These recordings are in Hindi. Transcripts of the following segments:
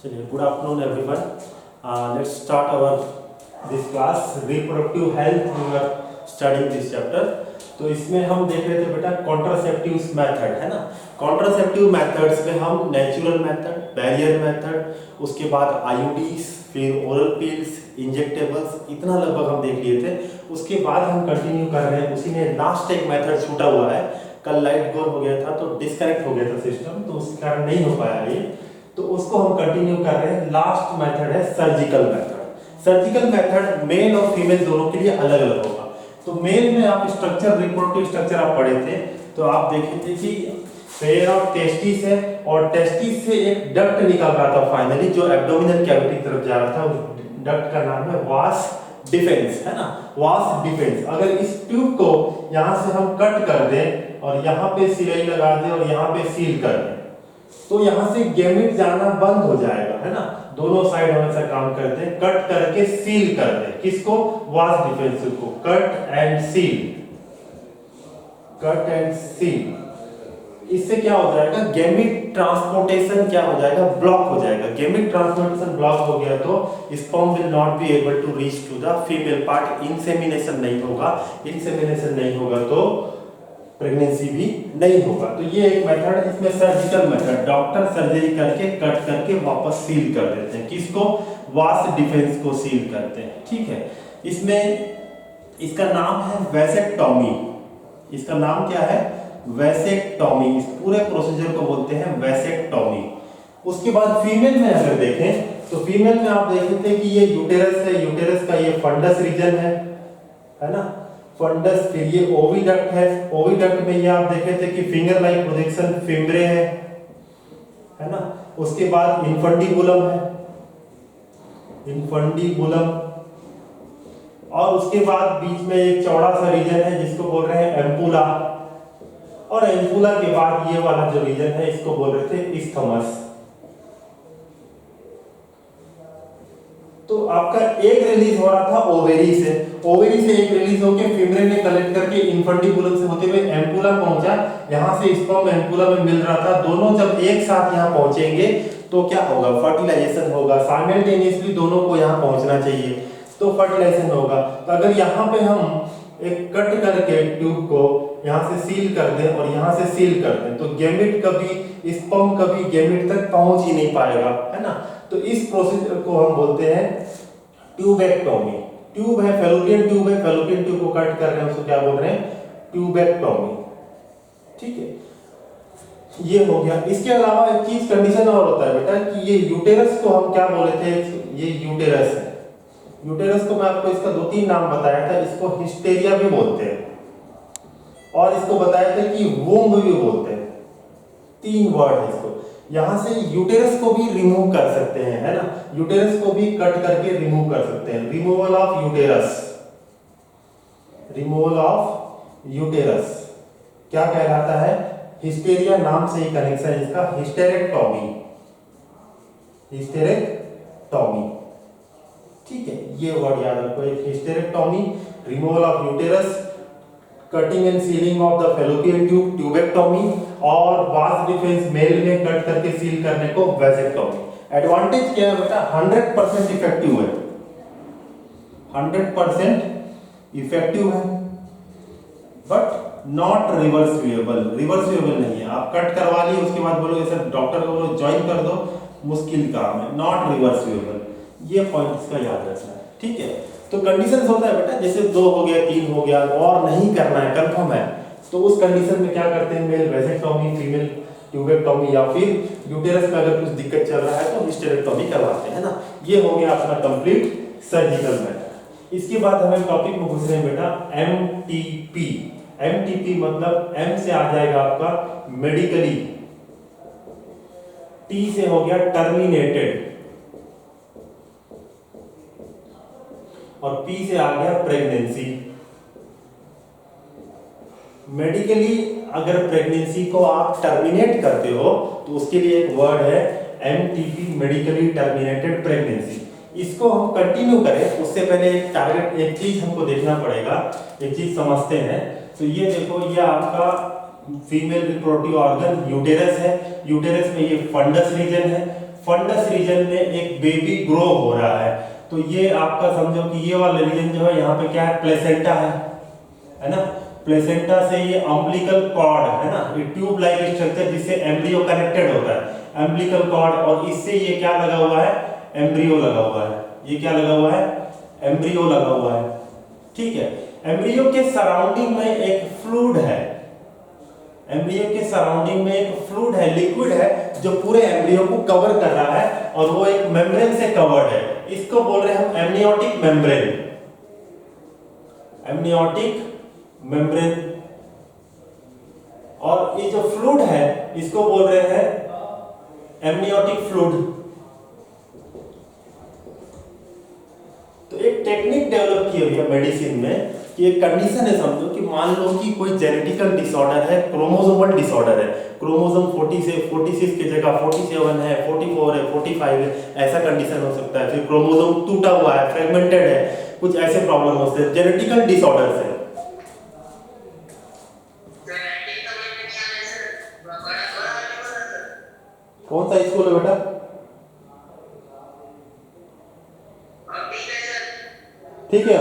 चलिए, good afternoon everyone. Let's start our this class reproductive health. We are studying this chapter. तो इसमें हम देख रहे थे बेटा कॉन्ट्रासेप्टिव मेथड, है ना. कॉन्ट्रासेप्टिव मेथड्स में हम नेचुरल मेथड, बैरियर मेथड, उसके बाद आईयूडीज, फिर ओरल पिल्स, इंजेक्टेबल्स, इतना लगभग हम देख लिए थे. उसके बाद हम कंटिन्यू कर रहे हैं. उसी में लास्ट एक मेथड छूटा हुआ है. कल लाइट गोल हो गया था तो डिस्कनेक्ट हो गया था सिस्टम, तो उसके कारण नहीं हो पाया ये. तो उसको हम कंटिन्यू कर रहे हैं. लास्ट मेथड है surgical method. Surgical method male और फीमेल दोनों के लिए अलग अलग होगा. तो मेल में आप स्ट्रक्चर, रिप्रोडक्टिव स्ट्रक्चर आप पढ़े थे, तो आप देखे थे कि पेयर ऑफ टेस्टिस है और टेस्टिस से एक डक्ट निकल रहा था फाइनली, जो एब्डोमिनल कैविटी की तरफ जा रहा था. उस डक्ट का नाम है वास डिफेंस, है ना. वास डिफेंस. अगर इस ट्यूब को यहां से हम कट कर दें और यहां पे सिलाई लगा दें और यहां पे सील कर दें, तो यहां से गैमेट जाना बंद हो जाएगा, है ना. दोनों साइड हमेशा काम करते हैं. कट करके सील कर दे. किसको? वास डिफेंस को. Cut and seal, cut and seal. इससे क्या हो जाएगा? गैमेट ट्रांसपोर्टेशन क्या हो जाएगा? ब्लॉक हो जाएगा. गैमेट ट्रांसपोर्टेशन ब्लॉक हो गया तो sperm will not be able to reach to the female part. Insemination नहीं होगा. इंसेमिनेशन नहीं होगा तो प्रेगनेंसी भी नहीं होगा. तो ये एक मेथड है. इसमें सर्जिकल मेथड, डॉक्टर सर्जरी करके कट करके वापस सील कर देते हैं. किसको? वास डिफेंस को सील करते हैं. ठीक है. इसमें इसका नाम है वैसेक्टॉमी. इसका नाम क्या है? वैसेक्टॉमी. इस पूरे प्रोसीजर को बोलते हैं वैसेक्टॉमी. उसके बाद फीमेल में अगर देखें तो फीमेल में आप देख सकते हैं कि ये यूटेरस है. यूटेरस का ये फंडस रीजन है ना. फंडस. फिर ये ओविडक्ट है. ओविडक्ट में ये आप देखे थे कि फिंगर लाइक प्रोजेक्शन फिम्ब्रे है ना. उसके बाद इन्फंडिबुलम है, इन्फंडिबुलम. और उसके बाद बीच में एक चौड़ा सा रीजन है जिसको बोल रहे हैं एम्पुला. और एम्पुला के बाद ये वाला जो रीजन है इसको बोल रहे थे इस्थमस. तो आपका एक रिलीज हो रहा था ओवेरी से. ओवेरी से एक रिलीज होके फिम्ब्रे ने कलेक्ट करके इन्फंडिबुलम से होते हुए एम्पुला पहुंचा. यहां से स्पर्म एम्पुला में मिल रहा था. दोनों जब एक साथ यहां पहुंचेंगे तो क्या होगा? फर्टिलाइजेशन होगा. साइमल्टेनियसली दोनों को यहां पहुंचना चाहिए तो फर्टिलाइजेशन होगा. तो अगर यहां पे हम एक कट करके ट्यूब को यहां से सील कर दें और यहां से सील कर दें तो गैमेट कभी, स्पर्म कभी गैमेट तक पहुंच ही नहीं पाएगा, है ना. तो इस प्रोसीजर को हम बोलते हैं ट्यूबेक्टोमी. ट्यूब है, फैलोपियन ट्यूब है. फैलोपियन ट्यूब को कट कर रहे हैं, उसको क्या बोल रहे हैं? ट्यूबेक्टोमी. ठीक है. ये हो गया. इसके अलावा एक चीज कंडीशन और होता है बेटा कि ये यूटेरस को हम क्या बोले थे? ये यूटेरस है. यूटेरस को मैं आपको इसका 2-3 नाम बताया था. इसको हिस्टेरिया भी बोलते हैं और इसको बताया था कि वूम्ब भी बोलते हैं. 3 वर्ड है इसको. यहां से यूटेरस को भी रिमूव कर सकते हैं, है ना. यूटेरस को भी कट करके रिमूव कर सकते हैं. Removal of uterus, removal of uterus क्या कहलाता है? हिस्टेरिया. नाम से ही कनेक्शन है इसका. Hysterectomy, hysterectomy. ठीक है. ये वर्ड याद रखो. एक hysterectomy, removal of uterus, cutting and ceiling of the fallopian tube, tubectomy, और वास डिफेंस मेल में कट करके सील करने को वैसेक्टोमी. एडवांटेज क्या है बेटा? 100% इफेक्टिव है. 100% इफेक्टिव है बट नॉट रिवर्सिबल. रिवर्सिबल नहीं है. आप कट करवा लिए उसके बाद बोलोगे सर डॉक्टर को बोलो ज्वाइन कर दो, मुश्किल काम है. Not reversible. ये पॉइंट इसका याद रखना है. ठीक है. तो कंडीशंस होता है बेटा, जैसे 2 हो गया, 3 हो गया और नहीं करना है, कंफर्म है, तो उस कंडीशन में क्या करते हैं? मेल वैसेक्टोमी, फीमेल ट्यूबेक्टोमी, या फिर यूटेरस में अगर कुछ दिक्कत चल रहा है तो हिस्टेरेक्टोमी करवाते हैं, है ना. ये हो गया अपना कंप्लीट सर्जिकल मेथड. इसके बाद हमें टॉपिक में घुस रहे हैं बेटा एमटीपी. एमटीपी मतलब एम से आ जाएगा आपका मेडिकली, टी से हो गया टर्मिनेटेड और पी से आ गया प्रेगनेंसी. मेडिकली अगर प्रेगनेंसी को आप टर्मिनेट करते हो तो उसके लिए एक वर्ड है एमटीपी, मेडिकली टर्मिनेटेड प्रेगनेंसी. इसको हम कंटिन्यू करें उससे पहले एक टारगेट, एक चीज हमको देखना पड़ेगा. एक चीज समझते हैं. तो ये देखो, ये आपका फीमेल रिप्रोडक्टिव ऑर्गन यूटेरस है. यूटेरस में ये फंडस रीजन है. फंडस रीजन में एक बेबी ग्रो हो रहा है। तो ये आपका समझो कि ये वाला रीजन जो है यहाँ पे क्या है, प्लेसेंटा है ना। प्लेसेंटा से ये अम्बिलिकल कॉर्ड है ना, ये ट्यूब लाइक स्ट्रक्चर जिससे एम्ब्रियो कनेक्टेड होता है, अम्बिलिकल कॉर्ड, और इससे ये क्या लगा हुआ है, एम्ब्रियो लगा हुआ है। ये क्या लगा हुआ है, एम्ब्रियो लगा हुआ है, ठीक है। एम्ब्रियो के सराउंडिंग में एक फ्लूइड है, एम्ब्रियो के सराउंडिंग में एक फ्लूइड है, लिक्विड है, जो पूरे एम्ब्रियो को कवर कर रहा है और वो एक मेम्ब्रेन से कवर्ड है। इसको बोल रहे हैं हम एमनियोटिक मेम्ब्रेन, एमनियोटिक मेम्ब्रेन। और ये जो फ्लूइड है इसको बोल रहे हैं एमनियोटिक फ्लूइड। तो एक टेक्निक डेवलप की हुई है मेडिसिन में कि एक कंडीशन है, समझो कि मान लो कि कोई जेनेटिकल डिसऑर्डर है, क्रोमोसोमल डिसऑर्डर है, क्रोमोसोम 40 से 46 की जगह 47 है, 44 है, 45 है, ऐसा कंडीशन हो सकता है। फिर क्रोमोसोम टूटा हुआ है, फ्रेगमेंटेड है, कुछ ऐसे प्रॉब्लम होते हैं, जेनेटिकल डिसऑर्डर है। कौन सा स्कूल है बेटा? ठीक है,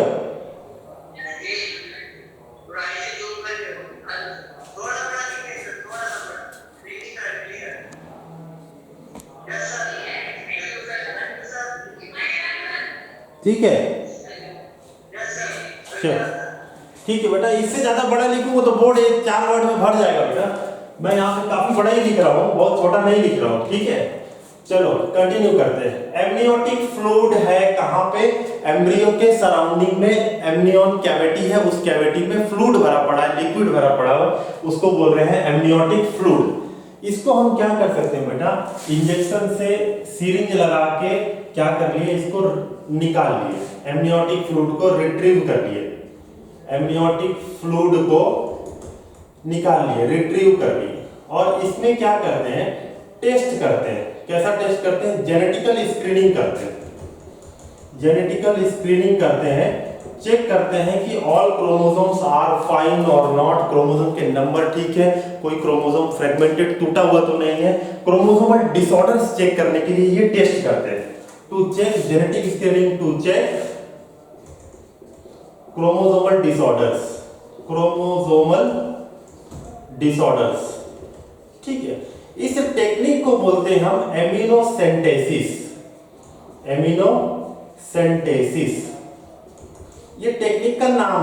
ठीक है, ठीक है बेटा। इससे ज्यादा बड़ा लिखूंगा तो बोर्ड 4 वर्ड में भर जाएगा बेटा। मैं यहाँ पे काफी बड़ा ही लिख रहा हूँ, बहुत छोटा नहीं लिख रहा हूँ, ठीक है। चलो कंटिन्यू करते हैं। एमनियोटिक फ्लूइड है कहाँ पे, एम्ब्रियो के सराउंडिंग में एमनियन कैविटी है, उस कैविटी में फ्लूइड भरा पड़ा है, लिक्विड भरा पड़ा है, उसको बोल रहे हैं एमनियोटिक फ्लूइड। इसको हम क्या कर सकते हैं बेटा, इंजेक्शन से सिरिंज लगा के क्या कर लिए, इसको निकाल लिए, एमनियोटिक फ्लूइड को रिट्रीव कर लिए, एमनियोटिक फ्लूइड को निकाल लिए, रिट्रीव कर लिए। और इसमें क्या करते हैं, टेस्ट करते हैं। कैसा टेस्ट करते हैं, जेनेटिकल स्क्रीनिंग करते हैं, जेनेटिकल स्क्रीनिंग करते हैं, चेक करते हैं कि ऑल क्रोमोसोम्स आर फाइन और नॉट, क्रोमोसोम के नंबर ठीक है, कोई क्रोमोसोम फ्रेगमेंटेड टूटा हुआ तो नहीं है। क्रोमोसोमल डिसऑर्डर्स चेक करने के लिए ये टेस्ट करते हैं, to check genetic screening, to check chromosomal disorders, chromosomal disorders, ठीक है। इस टेक्निक को बोलते हैं हम एमिनोसेंटेसिस, एमिनोसेंटेसिस, ये टेक्निक का नाम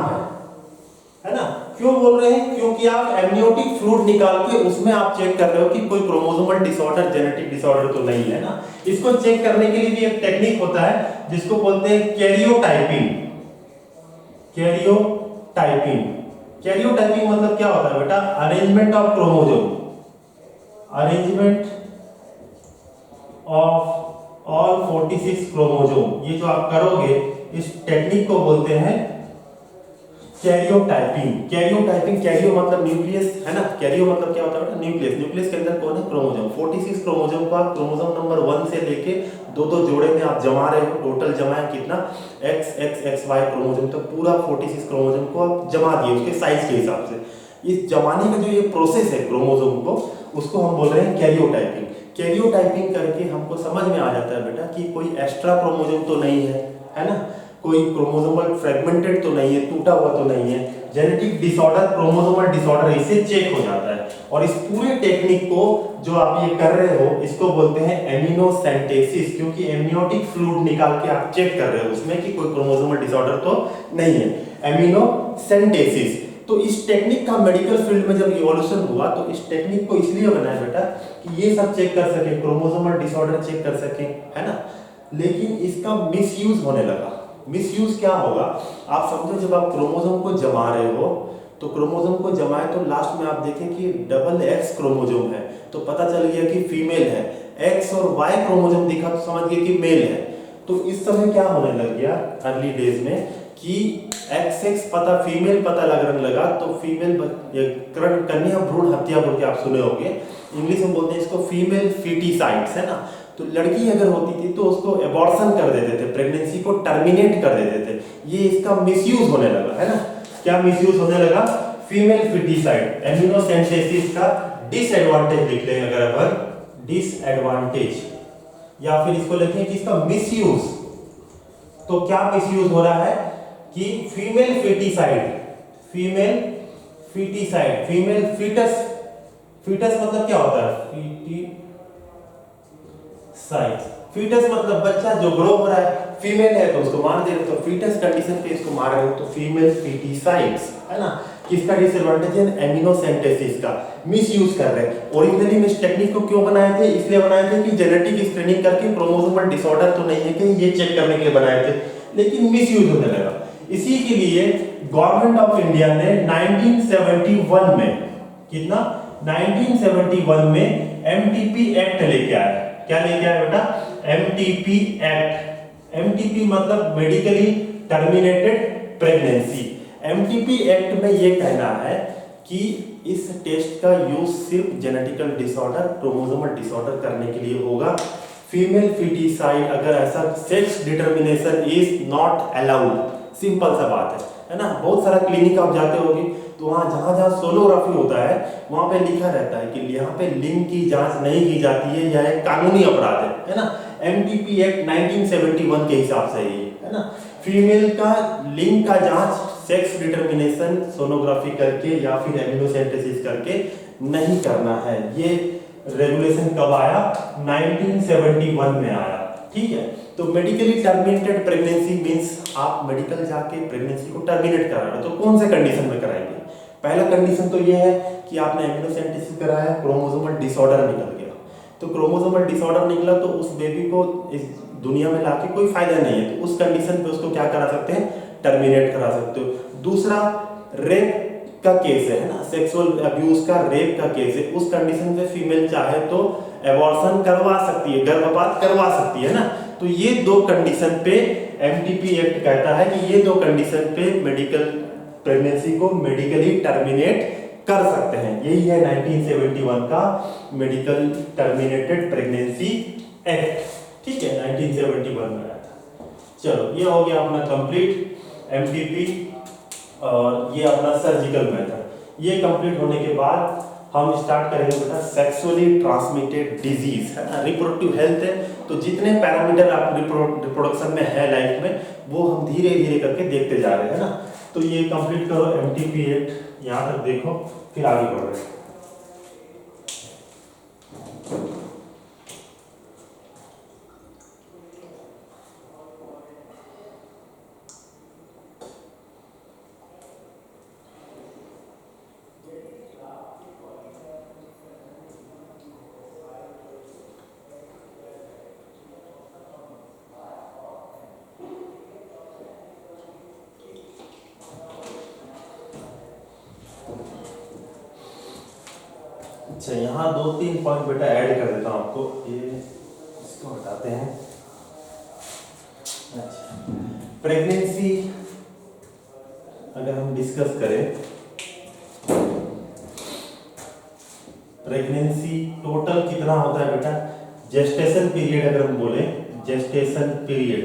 है ना। क्यों बोल रहे हैं, क्योंकि आप एमनियोटिक फ्लूइड निकाल के उसमें आप चेक कर रहे हो कि कोई क्रोमोसोमल डिसऑर्डर, जेनेटिक डिसऑर्डर तो नहीं है ना। इसको चेक करने के लिए भी एक टेक्निक होता है जिसको बोलते हैं कैरियोटाइपिंग, कैरियोटाइपिंग। कैरियोटाइपिंग मतलब क्या होता है बेटा, arrangement of chromosome, arrangement of all 46 chromosome. ये जो आप करोगे इस टेक्निक को बोलते हैं कैरियोटाइपिंग। कैरियोटाइपिंग, कैरियो मतलब न्यूक्लियस है ना, कैरियो मतलब क्या होता है बेटा, न्यूक्लियस। न्यूक्लियस के अंदर कौन है, क्रोमोसोम। 46 क्रोमोसोम को आप क्रोमोसोम नंबर 1 से लेके दो जोड़े में आप जमा रहे हो, टोटल जमा है कितना, XY क्रोमोसोम तक, पूरा 46 क्रोमोसोम को आप जमा दिए उसके साइज के हिसाब से। इस जमाने का जो ये प्रोसेस है क्रोमोसोम को, उसको हम बोल रहे हैं कैरियोटाइपिंग। कैरियोटाइपिंग करके हमको समझ में आ जाता है बेटा कि कोई एक्स्ट्रा क्रोमोसोम तो नहीं है ना, कोई क्रोमोसोमल फ्रेगमेंटेड तो नहीं है, टूटा हुआ तो नहीं है, जेनेटिक डिसऑर्डर, क्रोमोसोमल डिसऑर्डर इससे चेक हो जाता है। और इस पूरे टेक्निक को जो आप ये कर रहे हो इसको बोलते हैं एमिनोसेंटेसिस, क्योंकि एमनियोटिक फ्लूइड निकाल के आप चेक कर रहे हो उसमें कि कोई क्रोमोसोमल डिसऑर्डर तो नहीं है, एमिनोसेंटेसिस। तो इस टेक्निक का मेडिकल फील्ड में जब इवोल्यूशन हुआ तो इस टेक्निक को इसलिए बनाया बेटा कि ये सब चेक कर सके, क्रोमोसोमल डिसऑर्डर चेक कर सके, है ना। लेकिन इसका मिसयूज होने लगा। मिसयूज क्या होगा, आप समझो जब आप क्रोमोसोम को जमा रहे हो तो क्रोमोसोम को जमाए तो लास्ट में आप देखें कि डबल X क्रोमोसोम है तो पता चल गया कि फीमेल है, X और Y क्रोमोसोम दिखा तो समझ गए कि मेल है। तो इस समय क्या होने लग गया अर्ली डेज में कि XX पता, फीमेल पता लगने लगा, तो फीमेल कन्या भ्रूण हत्या बोल के आप सुने होंगे, इंग्लिश में बोलते हैं इसको फीमेल फीटिसाइड्स, है ना। तो लड़की अगर होती थी तो उसको एबॉर्शन कर देते थे, प्रेगनेंसी को टर्मिनेट कर देते थे। ये इसका मिसयूज होने लगा, है ना। क्या मिसयूज होने लगा, फीमेल फीटिसाइड। एमिनोसेंटेसिस का डिसएडवांटेज लिख लेंगे अगर अपन, डिसएडवांटेज, या फिर इसको लिखें कि इसका मिसयूज। तो क्या मिसयूज हो रहा है कि female foeticide, female foeticide, female foetus, foetus मतलब क्या होता है, फीटिसाइड, फीटस मतलब बच्चा जो ग्रो हो रहा है, फीमेल है तो उसको मार दे रहे हो, तो फीटस कंडीशन पे इसको मार रहे हो, तो फीमेल फीटिसाइड्स है ना। किसका डिसएडवांटेज है, एमिनो सिंथेसिस का मिस यूज कर रहे हैं। ओरिजिनली इस टेक्निक को क्यों बनाए थे, इसलिए बनाए थे कि जेनेटिक स्क्रीनिंग करके क्रोमोसोमल डिसऑर्डर तो नहीं है कि ये चेक करने के लिए बनाए थे, लेकिन मिस यूज होने लगा। इसी के लिए गवर्नमेंट ऑफ इंडिया ने 1971 में, कितना, 1971 में एमटीपी एक्ट लेके आया। क्या लेके आया बेटा, एमटीपी एक्ट। एमटीपी मतलब medically terminated pregnancy. MTP act में ये कहना है कि इस टेस्ट का यूज सिर्फ जेनेटिकल डिसऑर्डर, क्रोमोसोमल डिसऑर्डर करने के लिए होगा। फीमेल फीटिसाइड अगर ऐसा sex determination is not allowed, simple सा बात है ना। बहुत सारा क्लिनिक आप जाते होगे तो वहाँ जहाँ जहाँ सोनोग्राफी होता है वहाँ पे लिखा रहता है कि यहाँ पे लिंग की जांच नहीं की जाती है, यह एक कानूनी अपराध है ना। एमटीपी एक्ट 1971 के हिसाब से ही है ना। फीमेल का लिंग का जांच सेक्स डिटर्मिनेशन सोनोग्राफी करके या फिर एमिनोसेंटेसिस करके नहीं करना है। ये रेगुलेशन कब आया, 1971 में आया, ठीक है। तो मेडिकली टर्मिनेटेड प्रेगनेंसी मींस आप मेडिकल जाके प्रेगनेंसी को टर्मिनेट करा रहे हो, तो कौन से कंडीशन में कराएंगे। पहला कंडीशन तो ये है कि आपने एमिनोसेंटेसिस कराया, क्रोमोसोमल डिसऑर्डर निकल गया। तो क्रोमोसोमल डिसऑर्डर निकला तो उस बेबी को इस दुनिया में लाके कोई फायदा नहीं है, तो उस कंडीशन पे उसको क्या करा सकते हैं, टर्मिनेट करा सकते हो। दूसरा, रेप का केस है ना, सेक्सुअल अब्यूज का, रेप का केस है, उस कंडीशन में फीमेल चाहे तो एबॉर्शन करवा सकती है, गर्भपात करवा सकती है ना। तो ये दो कंडीशन पे एमटीपी एक्ट कहता है कि ये दो कंडीशन पे मेडिकल प्रेगनेंसी को मेडिकली टर्मिनेट कर सकते हैं। यही है 1971 का मेडिकल टर्मिनेटेड प्रेगनेंसी एक्ट, ठीक है, 1971 में आया था। चलो ये हो गया अपना कंप्लीट एमटीपी और ये अपना सर्जिकल मेथड। ये कंप्लीट होने के बाद हम स्टार्ट करेंगे बेटा सेक्सुअली ट्रांसमिटेड डिजीज, है ना, रिप्रोडक्टिव हेल्थ है। तो जितने पैरामीटर आप रिप्रोडक्शन में है लाइफ में, वो हम धीरे धीरे करके देखते जा रहे हैं ना। तो ये कंप्लीट करो एमटीपी एक्ट, यहाँ तक देखो, फिर आगे बढ़ रहे हैं। अच्छा, यहाँ दो तीन पॉइंट बेटा ऐड कर देता हूँ आपको, ये इसको हटाते हैं। अच्छा, प्रेगनेंसी अगर हम डिस्कस करें, प्रेगनेंसी टोटल कितना होता है बेटा, जेस्टेशन पीरियड अगर हम बोले, जेस्टेशन पीरियड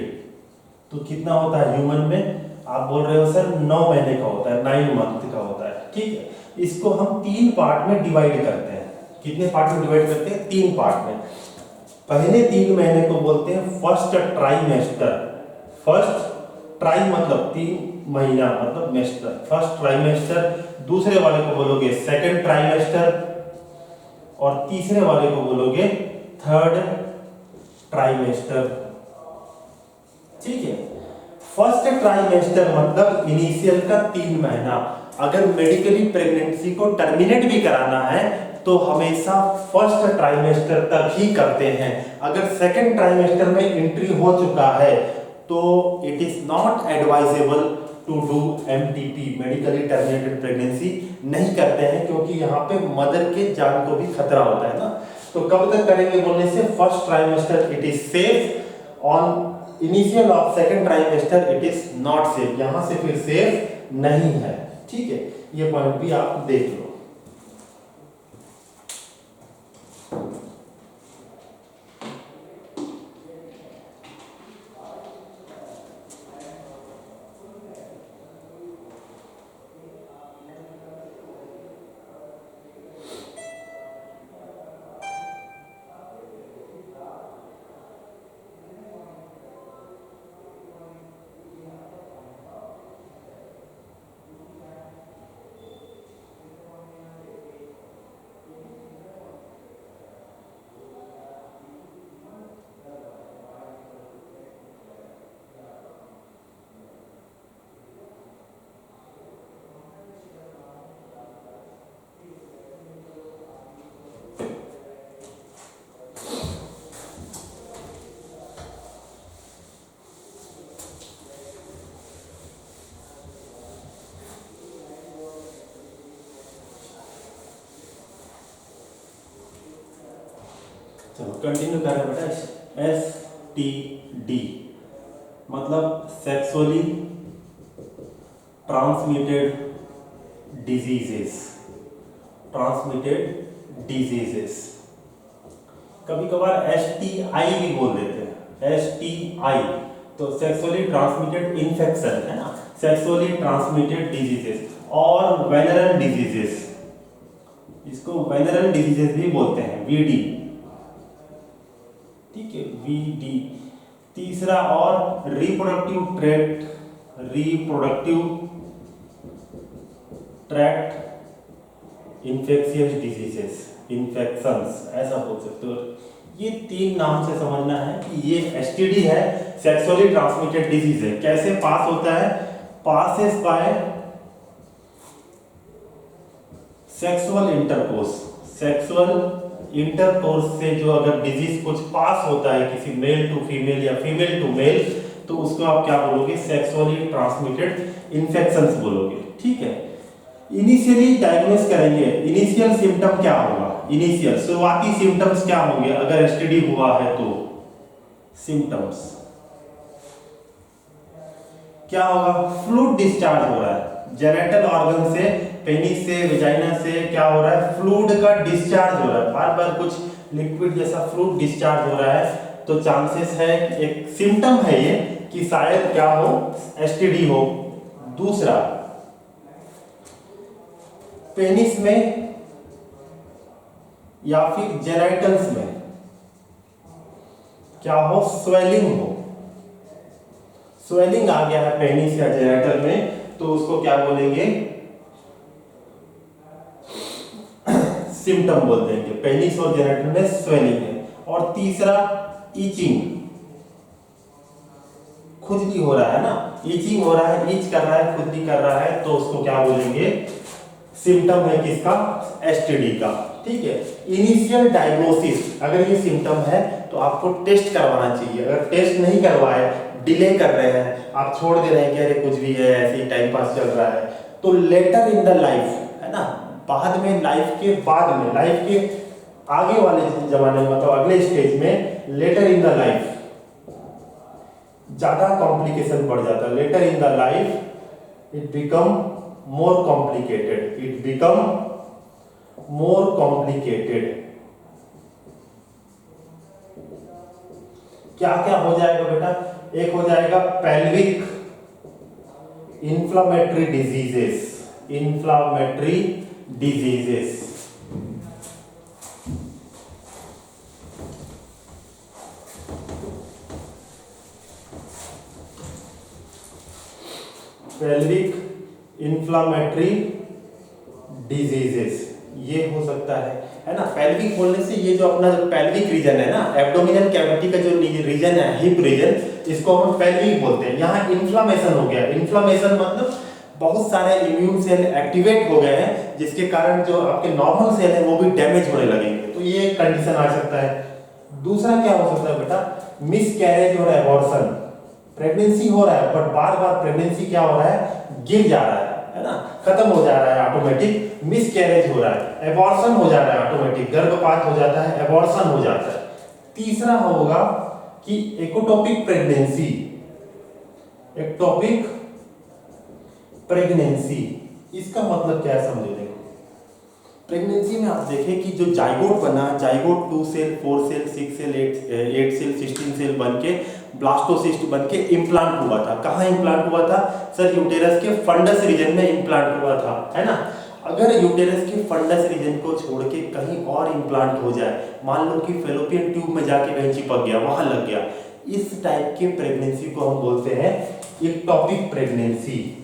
तो कितना होता है ह्यूमन में, आप बोल रहे हो सर 9 महीने का होता है, 9 मंथ का होता है, ठीक है। इसको हम 3 पार्ट में डिवाइड करते हैं। कितने पार्ट में डिवाइड करते हैं, 3 पार्ट में। पहले 3 महीने को बोलते हैं फर्स्ट ट्राइमेस्टर। फर्स्ट ट्राई मतलब 3 महीना मतलब मेस्टर, फर्स्ट ट्राइमेस्टर। दूसरे वाले को बोलोगे सेकंड ट्राइमेस्टर और तीसरे वाले को बोलोगे थर्ड ट्राइमेस्टर, ठीक है। फर्स्ट ट्राइमेस्टर मतलब इनिशियल का 3 महीना। अगर मेडिकली प्रेगनेंसी को टर्मिनेट भी कराना है तो हमेशा फर्स्ट ट्राइमेस्टर तक ही करते हैं। अगर सेकंड ट्राइमेस्टर में एंट्री हो चुका है तो it is not advisable to do MTP, medically terminated pregnancy नहीं करते हैं, क्योंकि यहाँ पे मदर के जान को भी खतरा होता है ना। तो कब तक करेंगे बोलने से, first trimester it is safe, on initial of second trimester it is not safe, यहां से फिर सेफ नहीं है, ठीक है। ये पॉइंट भी आप देख लो। चलो कंटिन्यू कर रहे हैं बेटा। STD मतलब सेक्सुअली ट्रांसमिटेड डिजीजेस। कभी कभार STI भी बोल देते हैं, STI तो सेक्सुअली ट्रांसमिटेड इन्फेक्शन है ना, सेक्सुअली ट्रांसमिटेड डिजीजेस और वेनरल डिजीजेस, इसको वेनरल डिजीजेस भी बोलते हैं, VD, ठीक है, VD। तीसरा और reproductive tract infectious diseases, infections ऐसा बोल सकते हो। ये 3 नाम से समझना है कि ये STD है, सेक्सुअली ट्रांसमिटेड डिजीज है। कैसे पास होता है? पासेस बाय सेक्सुअल इंटरकोर्स से जो अगर डिजीज कुछ पास होता है किसी मेल टू फीमेल या फीमेल टू मेल, तो उसको आप क्या बोलोगे? सेक्सुअली ट्रांसमिटेड इन्फेक्शंस बोलोगे, ठीक है। इनिशियली डायग्नोस करेंगे, इनिशियल सिम्टम क्या होगा? इनिशियल शुरुआती सिम्टम्स क्या होंगे अगर STD हुआ है तो? सिम्टम्स क्या होगा? फ्लूइड डिस्चार्ज हो रहा है जेनिटल ऑर्गन से, पेनिस से, वेजाइना से क्या हो रहा है? फ्लूइड का डिस्चार्ज हो रहा है, बार बार कुछ लिक्विड जैसा फ्लूइड डिस्चार्ज हो रहा है, तो चांसेस है एक सिम्टम है ये कि शायद क्या हो? STD हो। दूसरा, पेनिस में या फिर जेनिटल्स में क्या हो? स्वेलिंग हो। स्वेलिंग आ गया है पेनिस या जेनिटल में, तो उसको क्या बोलेंगे? सिम्टम बोल देंगे, पेनिस और जेनिटल में स्वेलिंग है। और तीसरा, ईचिंग, खुजली हो रहा है ना, ईचिंग हो रहा है, ईच कर रहा है, खुजली कर रहा है, तो उसको क्या बोलेंगे? सिम्टम है किसका? STD का, ठीक है। इनिशियल डायग्नोसिस, अगर ये सिम्टम है तो आपको टेस्ट करवाना चाहिए। अगर टेस्ट नहीं करवाए, डिले कर रहे हैं, आप छोड़ दे रहे हैं कि अरे कुछ भी है, ऐसे ही टाइम पास चल रहा है, तो लेटर इन द लाइफ, है ना, बाद में, लाइफ के बाद में, लाइफ के आगे वाले जमाने में, मतलब अगले स्टेज में, लेटर इन द लाइफ ज्यादा कॉम्प्लिकेशन बढ़ जाता है। Later in the life it become more complicated. क्या क्या हो जाएगा बेटा? एक हो जाएगा pelvic inflammatory diseases, pelvic inflammatory diseases, ये हो सकता है ना। पेल्विक बोलने से ये जो अपना जो पेल्विक रीजन है ना, एब्डोमिनल कैविटी का जो रीजन है, हिप रीजन, इसको हम पेल्विक बोलते हैं। यहाँ इन्फ्लामेशन हो गया। इन्फ्लामेशन मतलब बहुत सारे इम्यून सेल एक्टिवेट हो गए हैं, जिसके कारण जो आपके नॉर्मल सेल है वो भी डैमेज होने लगेंगे, तो ये कंडीशन आ सकता है। दूसरा क्या हो सकता है बेटा? मिसकैरेज और एबॉर्शन। प्रेगनेंसी हो रहा है, बट बार बार प्रेगनेंसी क्या हो रहा है? गिर जा रहा है ना, खत्म हो जा रहा है ऑटोमेटिक, मिसकैरेज हो रहा है, एबॉर्शन हो जा रहा है ऑटोमेटिक, गर्भपात हो जाता है, एबॉर्शन हो जाता है। तीसरा होगा कि एक्टोपिक प्रेगनेंसी, इसका मतलब क्या है समझो। देखो, प्रेगनेंसी में आप देखें कि जो जाइगोट बना, zygote 2 cell, 4 cell, 6 cell, 8 cell, 16 cell बन के ब्लास्टोसिस्ट बन के इम्प्लांट हुआ था। कहाँ इम्प्लांट हुआ था? सर, यूटेरस के फंडस रीजन में इम्प्लांट हुआ था, है ना। अगर यूटेरस के फंडस रीजन को छोड़ के कहीं और इम्प्लांट हो जाए, मान लो कि फेलोपियन ट्यूब में जाके कहीं चिपक गया, वहां लग गया, इस टाइप के प्रेगनेंसी को हम बोलते हैं एक्टोपिक प्रेगनेंसी,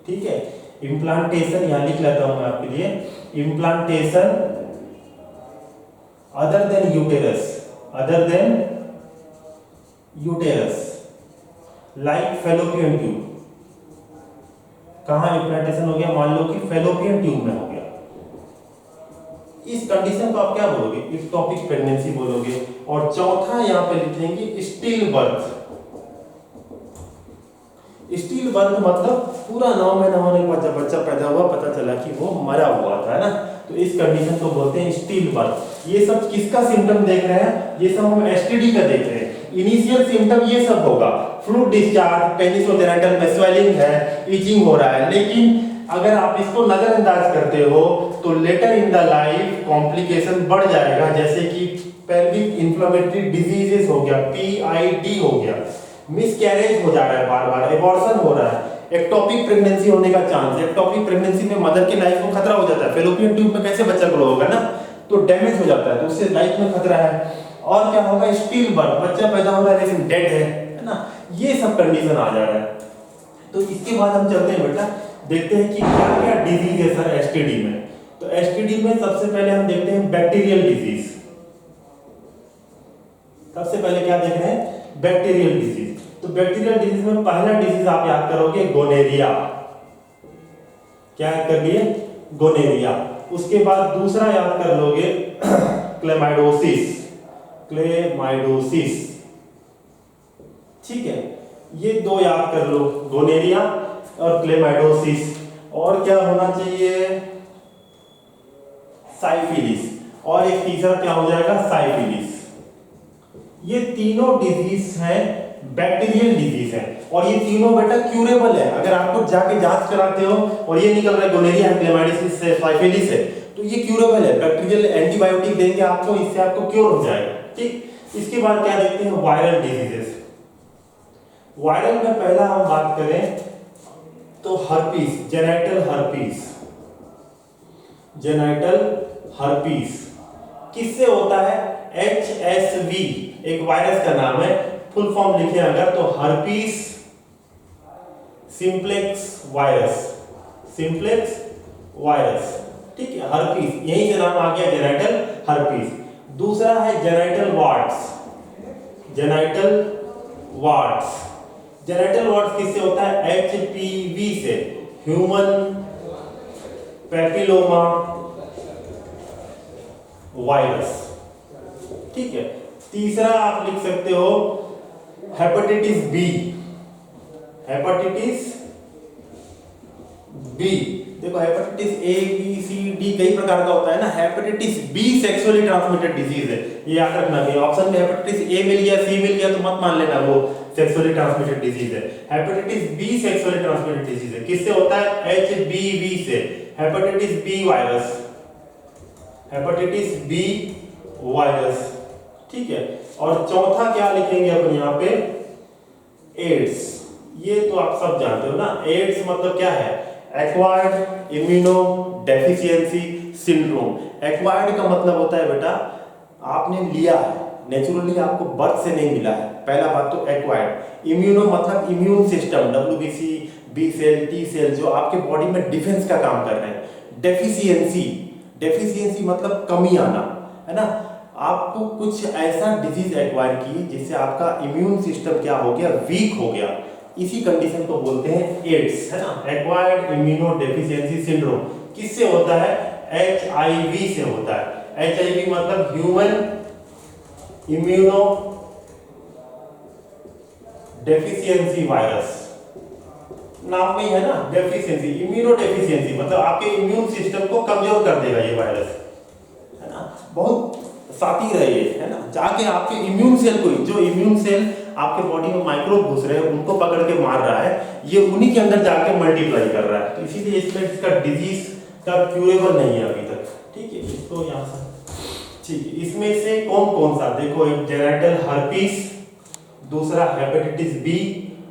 ठीक है। इम्प्लांटेशन यहां लिख लेता हूं मैं आपके लिए, implantation other than uterus like fallopian tube. कहां इम्प्लांटेशन हो गया? मान लो कि फेलोपियन ट्यूब में हो गया। इस कंडीशन को आप क्या बोलोगे? एक्टोपिक प्रेगनेंसी बोलोगे। और चौथा यहां पे लिख देंगे स्टिल बर्थ। मतलब पूरा 9 महीना होने के बाद जब बच्चा पैदा हुआ, पता चला कि वो मरा हुआ था, है ना, तो इस कंडीशन को बोलते हैं स्टिल बर्थ। ये सब किसका सिम्टम देख रहे हैं? ये सब हम एसटीडी का देख रहे हैं। इनिशियल सिम्टम ये सब होगा, फ्लूइड डिस्चार्ज, पेनिसोजेनिटल में स्वेलिंग है, इचिंग हो रहा है। लेकिन अगर आप इसको नजरअंदाज करते हो तो later in the life complication बढ़ जाएगा, जैसे कि पेल्विक इन्फ्लेमेटरी डिजीजेस हो गया, PID हो गया, मिसकैरेज हो जा रहा है, बार बार एबॉर्शन हो रहा है, एक्टोपिक प्रेगनेंसी होने का चांस है। एक्टोपिक प्रेगनेंसी में मदर की लाइफ को खतरा हो जाता है। फेलोपियन ट्यूब में कैसे बच्चा ग्रो होगा ना, तो डैमेज हो जाता है, तो उससे लाइफ में खतरा है। और क्या होगा? स्टिल बर्थ, बच्चा पैदा हो रहा है लेकिन डेड है ना, ये सब कंडीशन आ जा रहा है। तो इसके बाद हम चलते हैं बेटा, देखते हैं कि क्या क्या डिजीज है सर एसटीडी में। तो एसटीडी में सबसे पहले हम देखते हैं बैक्टीरियल डिजीज। सबसे पहले क्या देख रहे हैं? Bacterial disease. तो बैक्टीरियल डिजीज में पहला डिजीज आप याद करोगे गोनेरिया। क्या याद कर लिए? गोनेरिया। उसके बाद दूसरा याद कर लोगे क्लेमाइडोसिस। क्लेमाइडोसिस, ठीक है, ये दो याद कर लो, गोनेरिया और क्लेमाइडोसिस। और क्या होना चाहिए? साइफिलिस। और एक तीसरा क्या हो जाएगा? साइफिलिस। ये तीनों डिजीज हैं, बैक्टीरियल डिजीज है, और ये तीनों बेटा क्यूरेबल है। अगर आपको जाके जांच कराते हो और ये निकल रहा है गोनेरिया है, क्लेमाइडोसिस है, साइफिलिस है, तो ये क्यूरेबल है। बैक्टीरियल एंटीबायोटिक देंगे आपको, इससे आपको क्योर हो जाएगा, ठीक। इसके बाद क्या देखते हैं? Viral diseases. वायरल में पहला हम बात करें तो herpes, genital herpes. Genital herpes किससे होता है? HSV एक वायरस का नाम है, फुल फॉर्म लिखे अगर तो herpes simplex virus. Simplex virus, ठीक है, हर्पीस, यही से नाम आ गया जेनाइटल हर्पीस। दूसरा है जेनाइटल वार्ट्स। जेनाइटल वार्ट्स, जेनाइटल वार्ट्स किससे होता है? HPV से, ह्यूमन पैपिलोमा वायरस, ठीक है। तीसरा आप लिख सकते हो हेपेटाइटिस बी। हेपेटाइटिस बी, देखो hepatitis A B C D कई प्रकार का होता है ना। Hepatitis B sexually transmitted disease है, ये याद रखना। कि ऑप्शन में हेपेटाइटिस A मिल गया, C मिल गया तो मत मान लेना वो सेक्सुअली ट्रांसमिटेड डिजीज है। Hepatitis B sexually transmitted disease है, किससे होता है? HBV से, hepatitis B virus. Hepatitis B virus, ठीक है। और चौथा क्या लिखेंगे अपन यहाँ पे? एड्स। ये तो आप सब जानते हो ना, एड्स मतलब क्या है? Acquired immuno deficiency syndrome. Acquired का मतलब होता है बेटा आपने लिया है, नेचुरली आपको बर्थ से नहीं मिला है, पहला बात तो एक्वायर्ड। इम्यूनो मतलब immune system, WBC, B cell, T cell, जो आपके बॉडी में डिफेंस का काम कर रहे हैं। डेफिशिएंसी, डेफिशिएंसी मतलब कमी आना, है ना। आपको कुछ ऐसा डिजीज एक्वायर की जिससे आपका इम्यून सिस्टम क्या हो गया? वीक हो गया, इसी कंडीशन को बोलते हैं एड्स, है ना। एक्वायर्ड इम्यूनो डेफिशिएंसी सिंड्रोम किससे होता है? HIV से होता है। HIV मतलब ह्यूमन इम्यूनो डेफिशिएंसी वायरस, नाम में ही है ना, डेफिशिएंसी, इम्यूनो डेफिशिएंसी मतलब आपके इम्यून सिस्टम को कमजोर कर देगा ये वायरस, है ना। बहुत शातिर है ये, है ना। जाके आपके इम्यून सेल को, जो इम्यून सेल आपके बॉडी में माइक्रोब घुस रहे हैं उनको पकड़ के मार रहा है, ये उन्हीं के अंदर जाके मल्टीप्लाई कर रहा है। तो इसीलिए इसका डिजीज का क्यूरेबल नहीं है अभी तक, ठीक है। इसको यहाँ से, ठीक है। इसमें से कौन कौन सा? देखो, एक जेनाइटल हर्पीस, दूसरा हेपेटाइटिस बी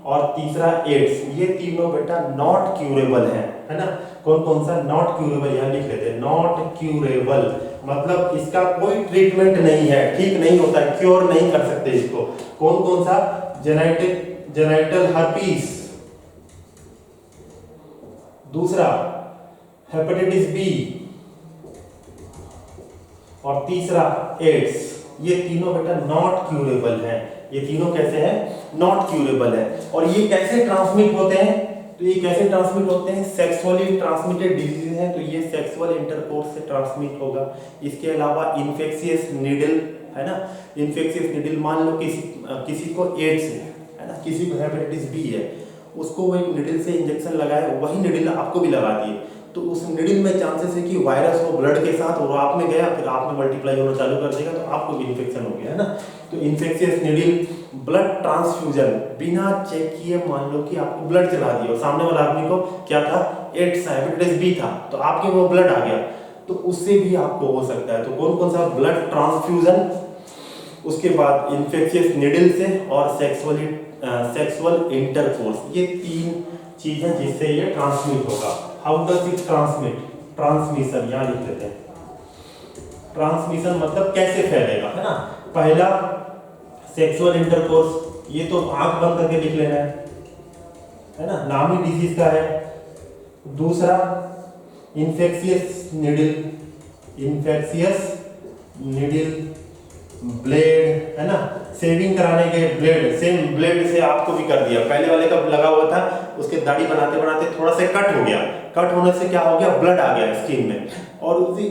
और तीसरा एड्स। ये तीनों बेटा नॉट क्यूरेबल है ना। कौन कौन सा नॉट क्यूरेबल? यहाँ लिख लेते हैं, नॉट क्यूरेबल मतलब इसका कोई ट्रीटमेंट नहीं है, ठीक नहीं होता है, क्योर नहीं कर सकते इसको। कौन कौन सा? जेनाइटल हर्पीस, दूसरा हेपेटाइटिस बी और तीसरा एड्स। ये तीनों बेटा नॉट क्यूरेबल है। ये तीनों कैसे हैं? नॉट क्यूरेबल है। और ये कैसे ट्रांसमिट होते हैं? तो ये कैसे ट्रांसमिट होते हैं? सेक्सुअली ट्रांसमिटेड डिजीज है, तो ये सेक्सुअल इंटरकोर्स से ट्रांसमिट होगा। इसके अलावा इन्फेक्शियस नीडल, है ना, इन्फेक्शियस नीडल, मान लो किसी को एड्स है ना, किसी को हेपेटाइटिस बी है, उसको वो एक नीडल से इंजेक्शन लगाए, वही नीडल आपको भी लगा दिए, तो उस निडिल में चांसेस है कि वायरस वो ब्लड के साथ और आप में गया, फिर आप में मल्टीप्लाई होना चालू कर देगा, तो आपको भी इन्फेक्शन हो गया, है ना। तो इन्फेक्शियस निडिल, ब्लड ट्रांसफ्यूजन, बिना चेक किए मान लो कि आपको ब्लड चला दिया और सामने वाला आदमी को क्या था, एड्स हेपेटाइटिस बी था, तो आपके वो ब्लड आ गया, तो उससे भी आपको हो सकता है। तो कौन कौन सा, ब्लड ट्रांसफ्यूजन, उसके बाद इन्फेक्शियस निडल से, और सेक्सुअल इंटरकोर्स, ये 3 चीजें जिससे ये ट्रांसमिट होगा। How does it transmit, transmission यहां लिख लेते हैं। ट्रांसमिशन मतलब कैसे फैलेगा, है ना। पहला सेक्सुअल इंटरकोर्स, ये तो आंख बंद करके लिख लेना है ना, नाम ही डिजीज का है। दूसरा infectious needle, infectious needle blade, है ना, सेविंग कराने के ब्लेड, सेम ब्लेड से आपको भी कर दिया, पहले वाले का लगा हुआ था, उसके दाढ़ी बनाते बनाते थोड़ा सा कट हो गया, कट होने से क्या हो गया, ब्लड आ गया स्किन में, और उसी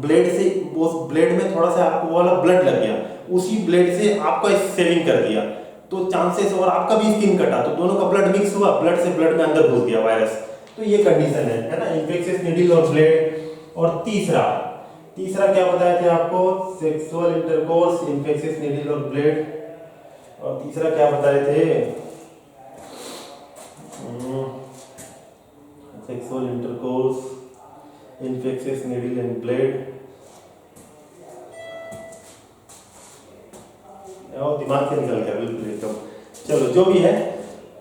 ब्लेड से, उस ब्लेड में थोड़ा सा आपको वाला ब्लड लग गया, उसी ब्लेड से आपका सेविंग कर दिया, तो चांसेस, और आपका भी स्किन कटा, तो दोनों का ब्लड मिक्स हुआ, ब्लड से ब्लड में अंदर घुस गया वायरस, तो ये कंडीशन है ना, इन्फेक्शियस निडल और ब्लेड। और तीसरा क्या बताए थे आपको, सेक्सुअल इंटरकोर्स, इन्फेक्शियस निडल और ब्लेड, और तीसरा क्या बताए थे, sexual intercourse, infectious needle and blade, और दिमाग से निकल गया बिल्कुल एकदम। चलो जो भी है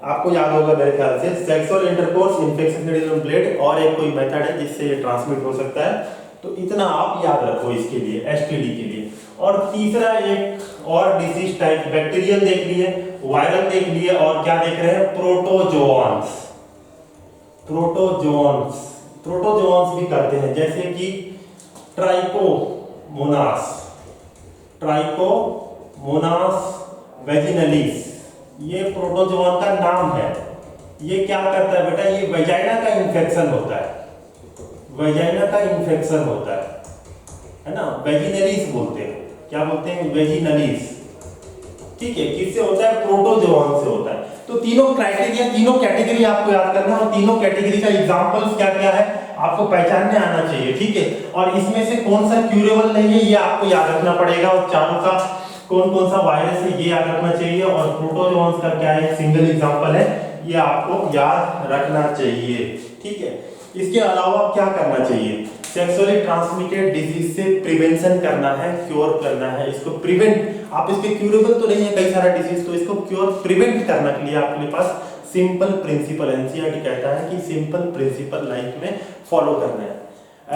आपको याद होगा मेरे ख्याल से, sexual intercourse, infectious needle and blade, और एक कोई मेथड है जिससे ये ट्रांसमिट हो सकता है, तो इतना आप याद रखो इसके लिए, एसटीडी के लिए। और तीसरा एक और डिजीज टाइप, बैक्टीरियल देख लिए, वायरल देख लिए, और क्या देख रहे हैं, प्रोटोजोआन्स। प्रोटोजोआन्स भी करते हैं, जैसे कि ट्राइकोमोनास वेजिनलिस, ये प्रोटोजोआन का नाम है। ये क्या करता है बेटा, ये वेजाइना का इन्फेक्शन होता है, वेजाइना का इन्फेक्शन होता है ना, वेजिनलिस बोलते हैं, क्या बोलते हैं, वेजिनलिस, ठीक है। किससे होता है, प्रोटोजोआन से होता है। तो तीनों क्राइटेरिया, तीनों कैटेगरी आपको याद करना है, और तीनों कैटेगरी का एग्जांपल्स क्या क्या है आपको पहचानने आना चाहिए, ठीक है। और इसमें से कौन सा क्यूरेबल नहीं है ये आपको याद रखना पड़ेगा, और चारों का कौन कौन सा वायरस है ये याद रखना चाहिए, और प्रोटोजोआन्स का क्या है, सिंगल एग्जांपल है, ये आपको याद रखना चाहिए, ठीक है। इसके अलावा क्या करना चाहिए, सेक्सुअली ट्रांसमिटेड डिजीज से प्रिवेंशन करना है, क्योर करना है, इसको प्रिवेंट, आप इसके क्यूरेबल तो नहीं है कई सारा डिजीज, तो इसको क्योर प्रिवेंट करने के लिए आपके पास सिंपल प्रिंसिपल, एनसीईआरटी कहता है कि सिंपल प्रिंसिपल लाइफ में फॉलो करना है।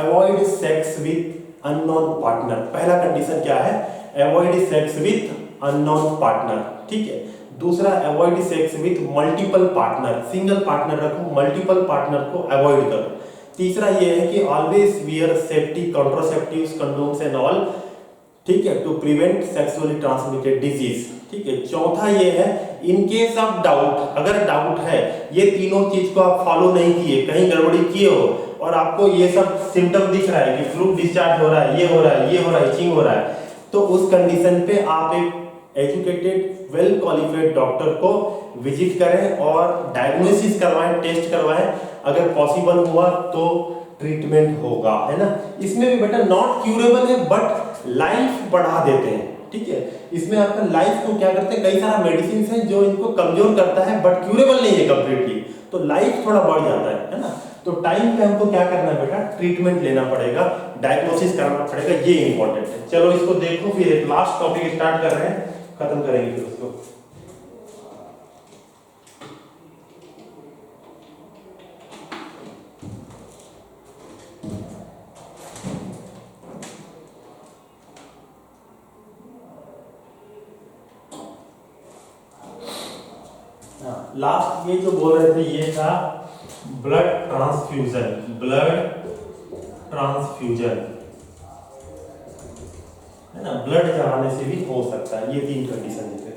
Avoid sex with unknown partner, पहला कंडीशन क्या है, avoid sex with unknown partner, ठीक है। दूसरा, avoid sex with multiple partner, single partner रखो, मल्टीपल पार्टनर को अवॉइड करो। तीसरा ये है कि always wear safety contraceptives, condoms and all, ठीक है, to prevent sexually transmitted disease, ठीक है। चौथा ये है, इन केस ऑफ डाउट, अगर डाउट है, ये तीनों चीज को आप फॉलो नहीं किए, कहीं गड़बड़ी किए हो और आपको ये सब सिम्टम दिख रहा है कि फ्लूइड डिस्चार्ज हो रहा है, ये हो रहा है, ये हो रहा है, इचिंग हो रहा है, तो उस कंडीशन पे आप एक एजुकेटेड वेल क्वालिफाइड डॉक्टर को विजिट करें और डायग्नोसिस करवाएं, टेस्ट करवाएं, अगर पॉसिबल हुआ तो ट्रीटमेंट होगा, है ना। इसमें भी बेटा नॉट क्यूरेबल है बट लाइफ बढ़ा देते हैं, ठीक है। इसमें आपका लाइफ को क्या करते हैं, कई सारा मेडिसिन है जो इनको कमजोर करता है बट क्यूरेबल नहीं है कंप्लीटली, तो लाइफ थोड़ा बढ़ जाता है ना। तो टाइम पे हमको क्या करना है बेटा, ट्रीटमेंट लेना पड़ेगा, डायग्नोसिस करना पड़ेगा, ये इंपॉर्टेंट है। चलो इसको देखो, फिर एक लास्ट टॉपिक स्टार्ट कर रहे हैं, खत्म करेंगे फिर उसको। लास्ट ये जो बोल रहे थे ये था ब्लड ट्रांसफ्यूजन, है ना, ब्लड चढ़ाने से भी हो सकता है, ये 3 कंडीशन देते थे।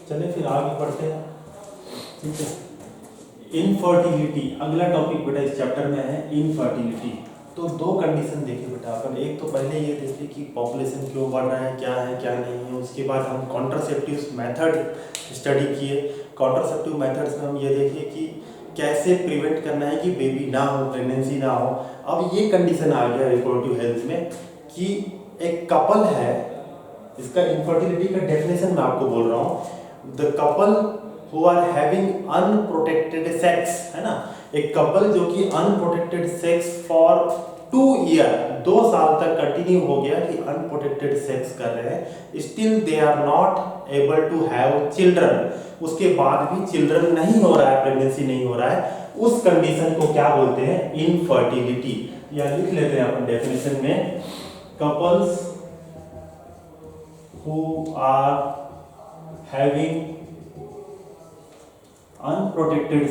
चले फिर आगे बढ़ते हैं। ठीक है, इनफर्टिलिटी अगला टॉपिक बेटा इस चैप्टर में है इनफर्टिलिटी। तो दो कंडीशन देखे बेटा अपन, एक तो पहले ये देखे कि पॉपुलेशन क्यों बढ़ रहा है, क्या नहीं है। उसके बाद हम कॉन्ट्रासेप्टिव मेथड स्टडी किए। कॉन्ट्रासेप्टिव मेथड्स में हम ये देखे कि कैसे प्रिवेंट करना है कि बेबी ना हो, प्रेगनेंसी ना हो। अब ये कंडीशन आ गया रिप्रोडक्टिव हेल्थ में कि एक कपल है, इसका इनफर्टिलिटी का डेफिनेशन मैं आपको बोल रहा हूँ। The couple who are having unprotected sex, है ना, एक कपल जो कि अनप्रोटेक्टेड सेक्स फॉर 2 ईयर, 2 साल तक कंटिन्यू हो गया कि अनप्रोटेक्टेड सेक्स कर रहे हैं, still they are not able to have children, उसके बाद भी चिल्ड्रन नहीं हो रहा है, प्रेगनेंसी नहीं हो रहा है, उस कंडीशन को क्या बोलते हैं, इनफर्टिलिटी। या लिख लेते हैं अपन डेफिनेशन में, couples who are having unprotected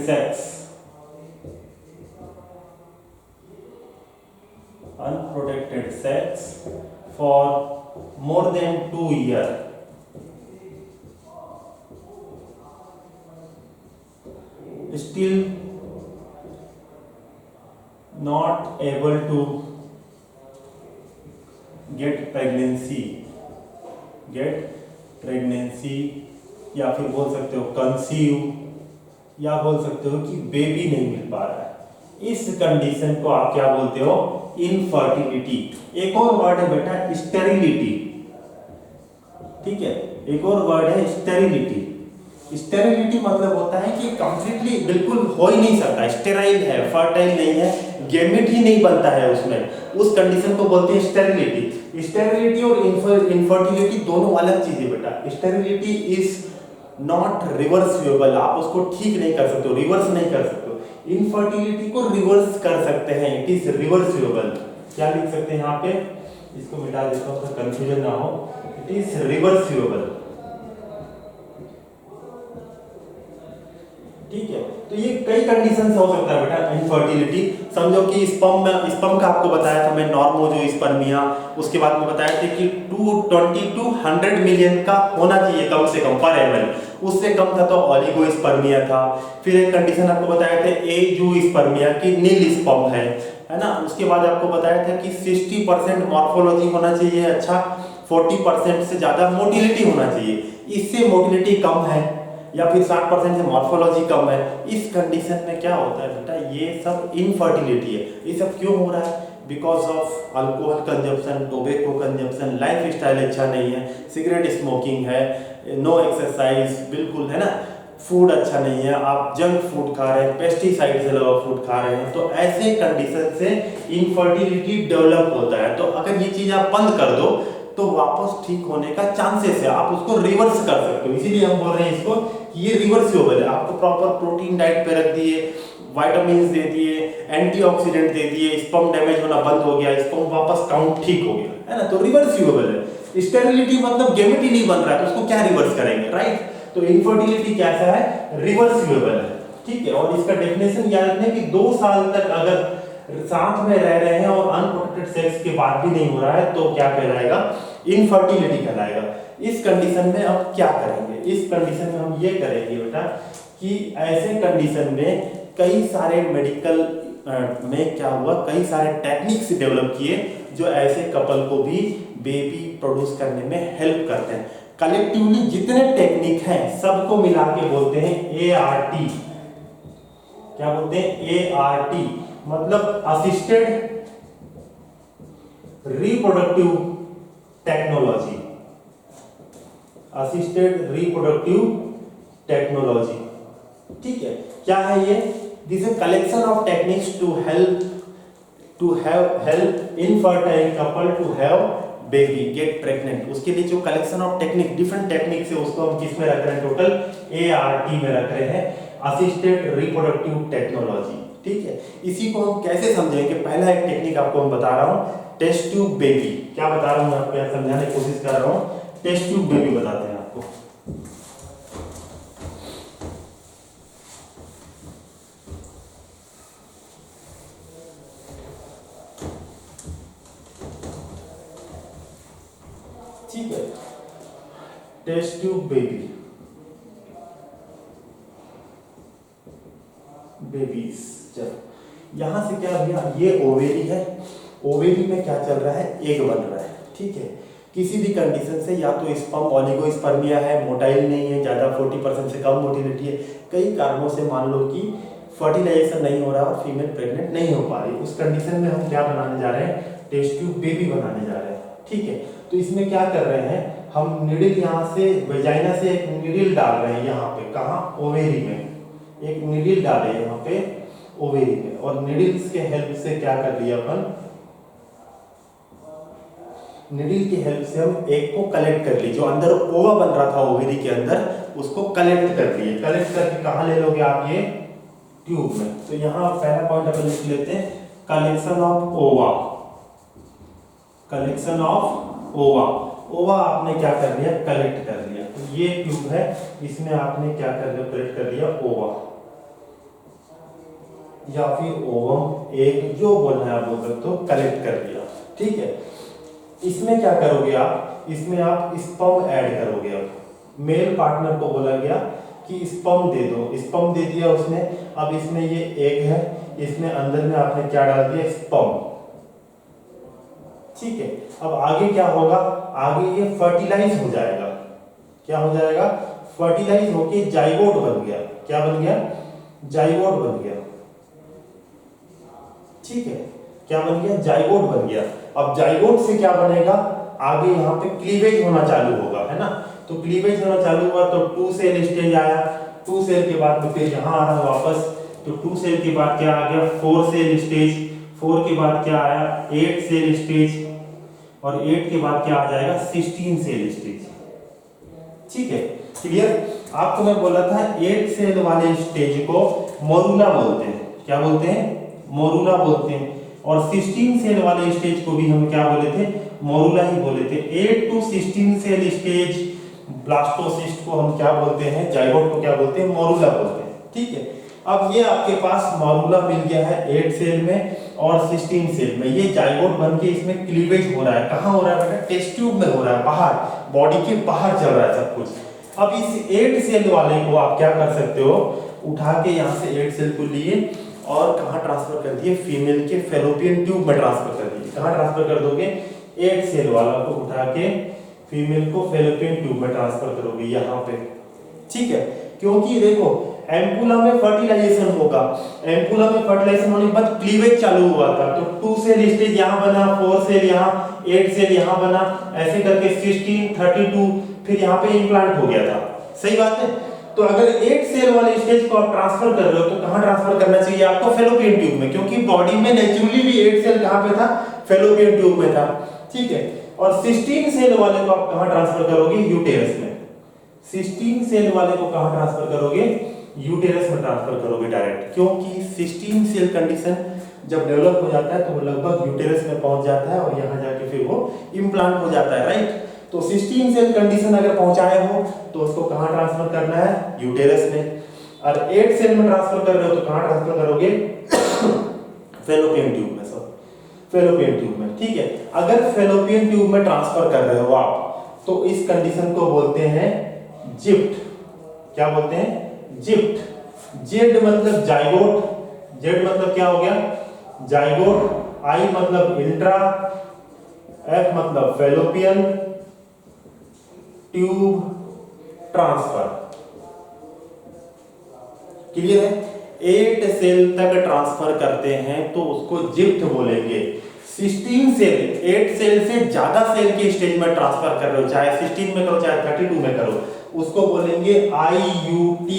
sex for more than 2 years still not able to get pregnancy या फिर बोल सकते हो कंसीव, या बोल सकते हो कि बेबी नहीं मिल पा रहा है, इस कंडीशन को आप क्या बोलते हो, इनफर्टिलिटी। एक और वर्ड है बेटा स्टेरिलिटी। ठीक है, एक और वर्ड है स्टेरिलिटी। स्टेरिलिटी मतलब होता है कि कंप्लीटली बिल्कुल हो ही नहीं सकता, स्टेराइल है, फर्टाइल नहीं है, गेमेट ही नहीं बनता है उसमें, उस कंडीशन को बोलते हैं स्टेरिलिटी। स्टेरिलिटी और इनफर्टिलिटी दोनों अलग चीज है बेटा। स्टेरिलिटी इज नॉट रिवर्सिबल, आप उसको ठीक नहीं कर सकते हो, रिवर्स नहीं कर सकते हो। इनफर्टिलिटी को रिवर्स कर सकते हैं, इट इज रिवर्सिबल। क्या लिख सकते हैं यहाँ पे, इसको मिटा देता हूँ तो कंफ्यूजन ना हो, इट इज रिवर्सिबल। ठीक है, तो ये कई कंडीशंस हो सकता है बेटा इनफर्टिलिटी। समझो कि स्पर्म का आपको बताया था मैं, नॉर्मोजोस्पर्मिया, उसके बाद में बताया था कि 220 to 100 मिलियन का होना चाहिए कम से कम पर ml, उससे कम था तो ओलिगोस्पर्मिया था। फिर एक कंडीशन आपको बताया था एजूस्पर्मिया की नील स्पर्म है ना। उसके बाद आपको बताया था कि 60% मॉर्फोलॉजी होना चाहिए अच्छा, 40% से ज्यादा मोटिलिटी होना चाहिए, इससे मोटिलिटी कम है या फिर 60% से मॉर्फोलॉजी कम है। इस कंडीशन में क्या होता है बेटा, ये सब इनफर्टिलिटी है। ये सब क्यों हो रहा है, because of alcohol consumption, tobacco consumption, life style अच्छा नहीं है, सिगरेट स्मोकिंग है, नो एक्सरसाइज बिल्कुल, है ना, फूड अच्छा नहीं है, आप जंक फूड खा रहे हैं, पेस्टिसाइड से लगा फूड खा रहे हैं, तो ऐसे कंडीशन से इनफर्टिलिटी डेवलप होता है। तो अगर ये चीज आप बंद कर दो तो वापस ठीक होने का चांसेस है, आप उसको रिवर्स कर सकते हो। इसीलिए हम बोल रहे हैं इसको कि ये रिवर्सिबल है। आपको प्रॉपर प्रोटीन डाइट पे रख दिए, विटामिन्स दे दिए, एंटीऑक्सीडेंट दे दिए, स्पर्म डैमेज होना बंद हो गया, स्पर्म वापस काउंट ठीक हो गया, है ना, तो रिवर्सिबल है। स्टेरिलिटी मतलब गेमेट ही नहीं बन रहा है, तो उसको क्या रिवर्स करेंगे, राइट। तो इनफर्टिलिटी कैसा है, रिवर्सिबल है। ठीक है, और इसका डेफिनेशन याद रखना कि 2 साल तक अगर साथ में रह रहे हैं और अनप्रोटेक्टेड सेक्स के बाद भी नहीं हो रहा है तो क्या कहलाएगा, इनफर्टिलिटी कहलाएगा। इस कंडीशन में अब क्या करेंगे, इस कंडीशन में हम ये करेंगे बेटा कि ऐसे कंडीशन में कई सारे मेडिकल में क्या हुआ, कई सारे टेक्निक्स डेवलप किए जो ऐसे कपल को भी बेबी प्रोड्यूस करने में हेल्प करते हैं। कलेक्टिवली जितने टेक्निक हैं सबको मिला के बोलते हैं ART। क्या बोलते हैं, ART मतलब assisted reproductive technology, assisted reproductive technology. ठीक है, क्या है ये, this is collection of techniques to help infertile couple to have baby, get pregnant. उसके लिए जो collection of technique, different techniques है, उसको हम किस में रख रहे हैं, टोटल ART में रख रहे हैं, असिस्टेड रिप्रोडक्टिव टेक्नोलॉजी। ठीक है, इसी को हम कैसे समझेंगे, पहला एक टेक्निक आपको मैं बता रहा हूं, टेस्ट ट्यूब बेबी। क्या बता रहा हूं मैं आपको, यहाँ समझाने की कोशिश कर रहा हूं, टेस्ट ट्यूब बेबी बताते हैं आपको। ठीक है, टेस्ट ट्यूब बेबी बेबीज। चलो यहाँ से क्या भैया, ये ओवेरी है, ओवेरी में क्या चल रहा है, एग बन रहा है, ठीक है। किसी भी कंडीशन से या तो स्पर्म ओलिगोस्पर्मिया है, मोटाइल नहीं है, ज़्यादा 40% से कम मोटिलिटी है, कई कारणों से मान लो कि फर्टिलाइजेशन नहीं हो रहा और फीमेल प्रेग्नेंट नहीं हो पा रही, उस कंडीशन में हम क्या बनाने जा रहे हैं, टेस्ट ट्यूब बेबी बनाने जा रहे हैं, ठीक है। तो इसमें क्या कर रहे हैं हम, निडिल यहाँ से वेजाइना से एक निडिल डाल रहे हैं यहाँ पे, कहाँ, ओवेरी में, एक निडिल डाले यहाँ पे ओवेरी में, और निडिल्स के हेल्प से क्या कर लिया अपन, निडिल की हेल्प से हम एग को कलेक्ट कर ली, जो अंदर ओवा बन रहा था ओवेरी के अंदर, उसको कलेक्ट कर लिए। कलेक्ट करके कहाँ ले लोगे आप, ये ट्यूब में। तो यहाँ पहला पॉइंट अपन लिख लेते हैं, कलेक्शन ऑफ ओवा, कलेक्शन ऑफ ओवा। ओवा आपने क्या कर लिया, कलेक्ट कर लिया। तो ये ट्यूब है, इसमें आपने क्या कर लिया, कलेक्ट कर लिया ओवा या फिर ओवम, एक जो बोलना है आप बोल सकते हो, कलेक्ट कर लिया, ठीक है। इसमें क्या करोगे आप, इसमें आप स्पर्म ऐड करोगे। अब मेल पार्टनर को बोला गया कि स्पर्म दे दो, स्पर्म दे दिया उसने। अब इसमें ये एग है, इसमें अंदर में आपने क्या डाल दिया, स्पर्म, ठीक है। अब आगे क्या होगा, आगे ये फर्टिलाइज हो जाएगा, क्या हो जाएगा, फर्टिलाइज होके जाइगोट बन गया, क्या बन गया, जाइगोट बन गया, ठीक है। क्या बन गया, जाइगोट बन गया। अब जाइगोट से क्या बनेगा, आगे यहाँ पे क्लीवेज होना चालू होगा, है ना। तो क्लीवेज होना चालू हुआ तो 2 सेल स्टेज आया, 2 सेल के बाद में फिर यहाँ आ रहा वापस, तो 2 सेल के बाद क्या आ गया, 4 सेल स्टेज, 4 के बाद क्या आया, 8 सेल स्टेज, और 8 के बाद क्या आ जाएगा, 16 सेल स्टेज, ठीक है, क्लियर। आपको मैं बोला था 8 सेल वाले स्टेज को मोरूला बोलते हैं, क्या बोलते हैं, मोरूला बोलते हैं। और 16 सेल वाले स्टेज को भी हम क्या बोले थे, मोरूला ही बोले थे। 8 to 16 सेल स्टेज ब्लास्टोसिस्ट को हम क्या बोलते हैं, जाइगोट को क्या बोलते हैं, मोरूला बोलते हैं, ठीक है। अब ये आपके पास मोरूला मिल गया है 8 सेल में और 16 सेल में, ये जाइगोट बन के इसमें क्लीवेज हो रहा है। कहाँ हो रहा है बेटा, टेस्ट ट्यूब में हो रहा है, बाहर, बॉडी के बाहर चल रहा है सब कुछ। अब इस 8 सेल वाले को आप क्या कर सकते हो, उठा के यहाँ से 8 सेल को लिए और कहाँ ट्रांसफर कर दिए, फीमेल के फेलोपियन ट्यूब में ट्रांसफर कर दिए। कहाँ ट्रांसफर कर दोगे, 8 सेल वाला को उठा के फीमेल को फेलोपियन ट्यूब में ट्रांसफर करोगे यहाँ पे, ठीक है। क्योंकि देखो एम्पुला में फर्टिलाइजेशन होगा, एम्पुला में फर्टिलाइजेशन होने के बाद क्लीवेज चालू हुआ था, तो 2 सेल स्टेज यहाँ बना, 4 सेल यहाँ, 8 सेल यहाँ बना, ऐसे करके 16, 32, फिर यहाँ पे इम्प्लांट हो गया था, सही बात है। तो अगर 8 सेल वाले स्टेज को आप ट्रांसफर कर रहे हो तो कहाँ ट्रांसफर करना चाहिए आपको, फेलोपियन ट्यूब में, क्योंकि बॉडी में नेचुरली भी 8 सेल कहाँ पे था, फेलोपियन ट्यूब में था, ठीक है। और 16 सेल वाले को आप कहाँ ट्रांसफर करोगे, यूटेरस में। 16 सेल वाले को कहाँ ट्रांसफर करोगे, यूटेरस में ट्रांसफर करोगे डायरेक्ट, क्योंकि 16 सेल कंडीशन जब डेवलप हो जाता है तो वो लगभग यूटेरस में पहुंच जाता है और यहाँ जाके फिर वो इम्प्लांट हो जाता है, राइट। तो 16 सेल कंडीशन अगर पहुंचाए हो तो उसको कहाँ ट्रांसफर करना है, यूटेरस में। और 8 सेल में ट्रांसफर कर रहे हो तो कहाँ ट्रांसफर करोगे, फेलोपियन ट्यूब में, फेलोपियन ट्यूब में, ठीक है। अगर फेलोपियन ट्यूब में ट्रांसफर कर रहे हो आप तो इस कंडीशन को बोलते हैं जिप्ट, क्या बोलते हैं, जिप्ट। जेड मतलब जाइगोट, जेड मतलब क्या हो गया, जाइगोट, आई मतलब इंट्रा, एफ मतलब फेलोपियन ट्यूब ट्रांसफर, क्लियर है। 8 सेल तक ट्रांसफर करते हैं तो उसको जिप्ट बोलेंगे। 16 सेल, 8 सेल से ज्यादा सेल के स्टेज में ट्रांसफर कर रहे हो, चाहे 16 में करो चाहे 32 में करो, उसको बोलेंगे IUT।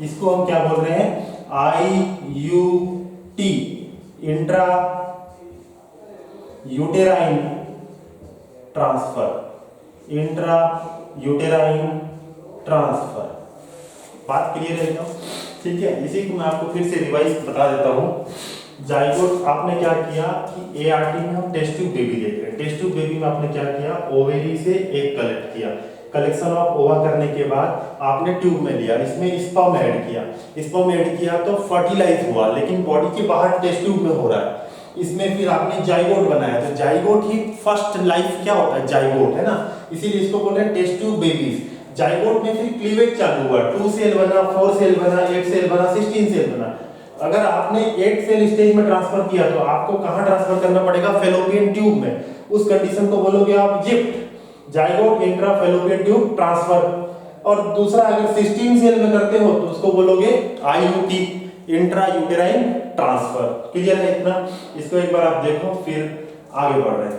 इसको हम क्या बोल रहे हैं, IUT, intra uterine transfer, intra uterine transfer. बात क्लियर है एकदम, ठीक है। इसी को मैं आपको फिर से रिवाइज बता देता हूं। जाइगोट आपने क्या किया कि ART में हम टेस्ट ट्यूब बेबी देख रहे हैं, टेस्ट ट्यूब बेबी में आपने क्या किया, ओवेरी से एग कलेक्ट किया, कलेक्शन ऑफ ओवा करने के बाद आपने ट्यूब में लिया, इसमें स्पर्म ऐड किया, स्पर्म ऐड किया तो फर्टिलाइज हुआ, लेकिन बॉडी के बाहर टेस्ट ट्यूब में हो रहा है। इसमें फिर आपने जाइगोट बनाया, तो जाइगोट ही फर्स्ट लाइफ क्या होता है, जाइगोट, है ना, इसीलिए इसको बोल रहे हैं टेस्ट ट्यूब बेबीज। जाइगोट में फिर क्लीवेज चालू हुआ, 2 सेल बना, 4 सेल बना, 8 सेल बना, 16 सेल बना। अगर आपने 8 सेल स्टेज में ट्रांसफर किया तो आपको कहां ट्रांसफर करना पड़ेगा? फैलोपियन ट्यूब में। उस कंडीशन को बोलोगे आप ZIFT, zygote intra fallopian tube transfer. और दूसरा अगर 16 सेल में करते हो तो उसको बोलोगे IUT, intra uterine transfer. Clear है इतना? इसको एक बार आप देखो फिर आगे बढ़ रहे हैं।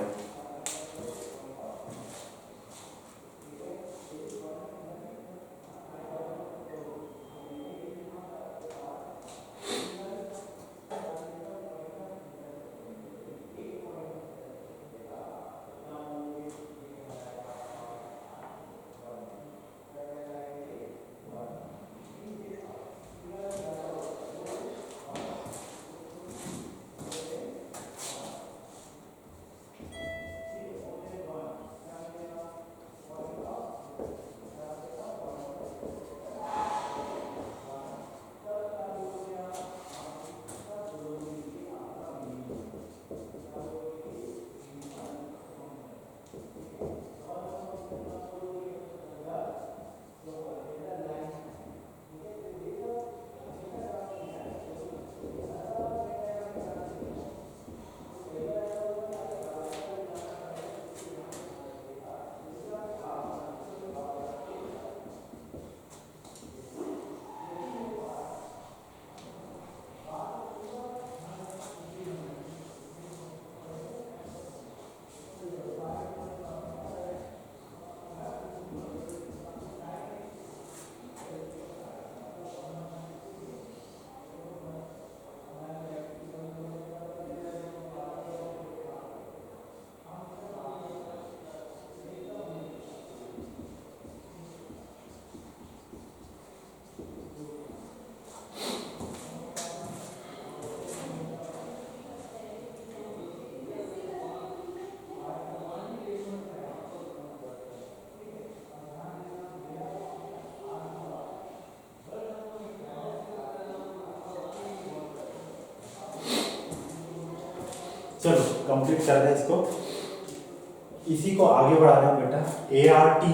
चलो कंप्लीट कर रहे हैं इसको। इसी को आगे बढ़ा रहे हैं बेटा। एआरटी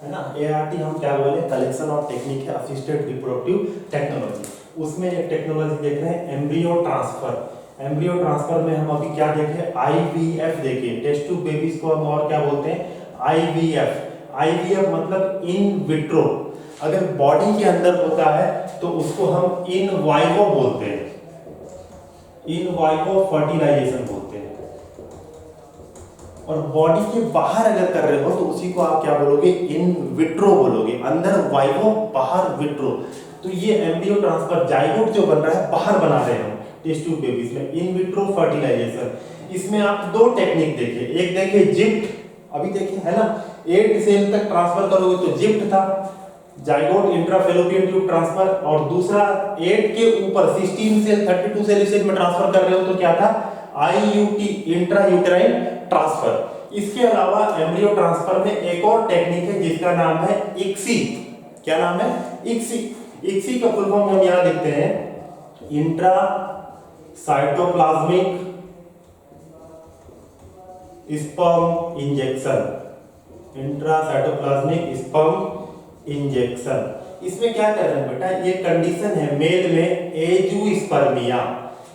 है ना, एआरटी हम क्या बोले? कलेक्शन ऑफ टेक्निक है असिस्टेड रिप्रोडक्टिव टेक्नोलॉजी। उसमें एक टेक्नोलॉजी देख रहे हैं एम्ब्रियो ट्रांसफर। एम्ब्रियो ट्रांसफर में हम अभी क्या देखे? आईवीएफ देखे। टेस्ट ट्यूब बेबीज को हम और क्या बोलते हैं? आईवीएफ। आईवीएफ मतलब इन विट्रो। अगर बॉडी के अंदर होता है तो उसको हम इन वाइवो बोलते हैं, इन वाइवो फर्टिलाइजेशन बोलते हैं। और बॉडी के बाहर अगर कर रहे हो तो उसी को आप क्या बोलोगे? इन विट्रो बोलोगे। अंदर वाइवो, बाहर विट्रो। तो ये एम्ब्रियो ट्रांसफर जाइगोट जो बन रहा है बाहर बना रहे हैं टेस्ट ट्यूब बेबीज में, इन विट्रो फर्टिलाइजेशन। इसमें आप दो टेक्निक देखे। एक देखे जिप्ट, अभी देखे है ना, 8 सेल तक ट्रांसफर करोगे तो जिप्ट था, zygote intra fallopian tube transfer. और दूसरा 8 के ऊपर 16 सेल 32 सेल स्टेज में ट्रांसफर कर रहे हो तो क्या था? IUT, intra uterine transfer. इसके अलावा एम्ब्रियो ट्रांसफर में एक और टेक्निक है जिसका नाम है इक्सी। क्या नाम है? इक्सी। इक्सी का फुल फॉर्म हम यहां लिखते हैं intra cytoplasmic sperm injection. Intra cytoplasmic sperm injection. इसमें क्या कर रहे हैं बेटा? ये कंडीशन है मेल में एजूस्पर्मिया।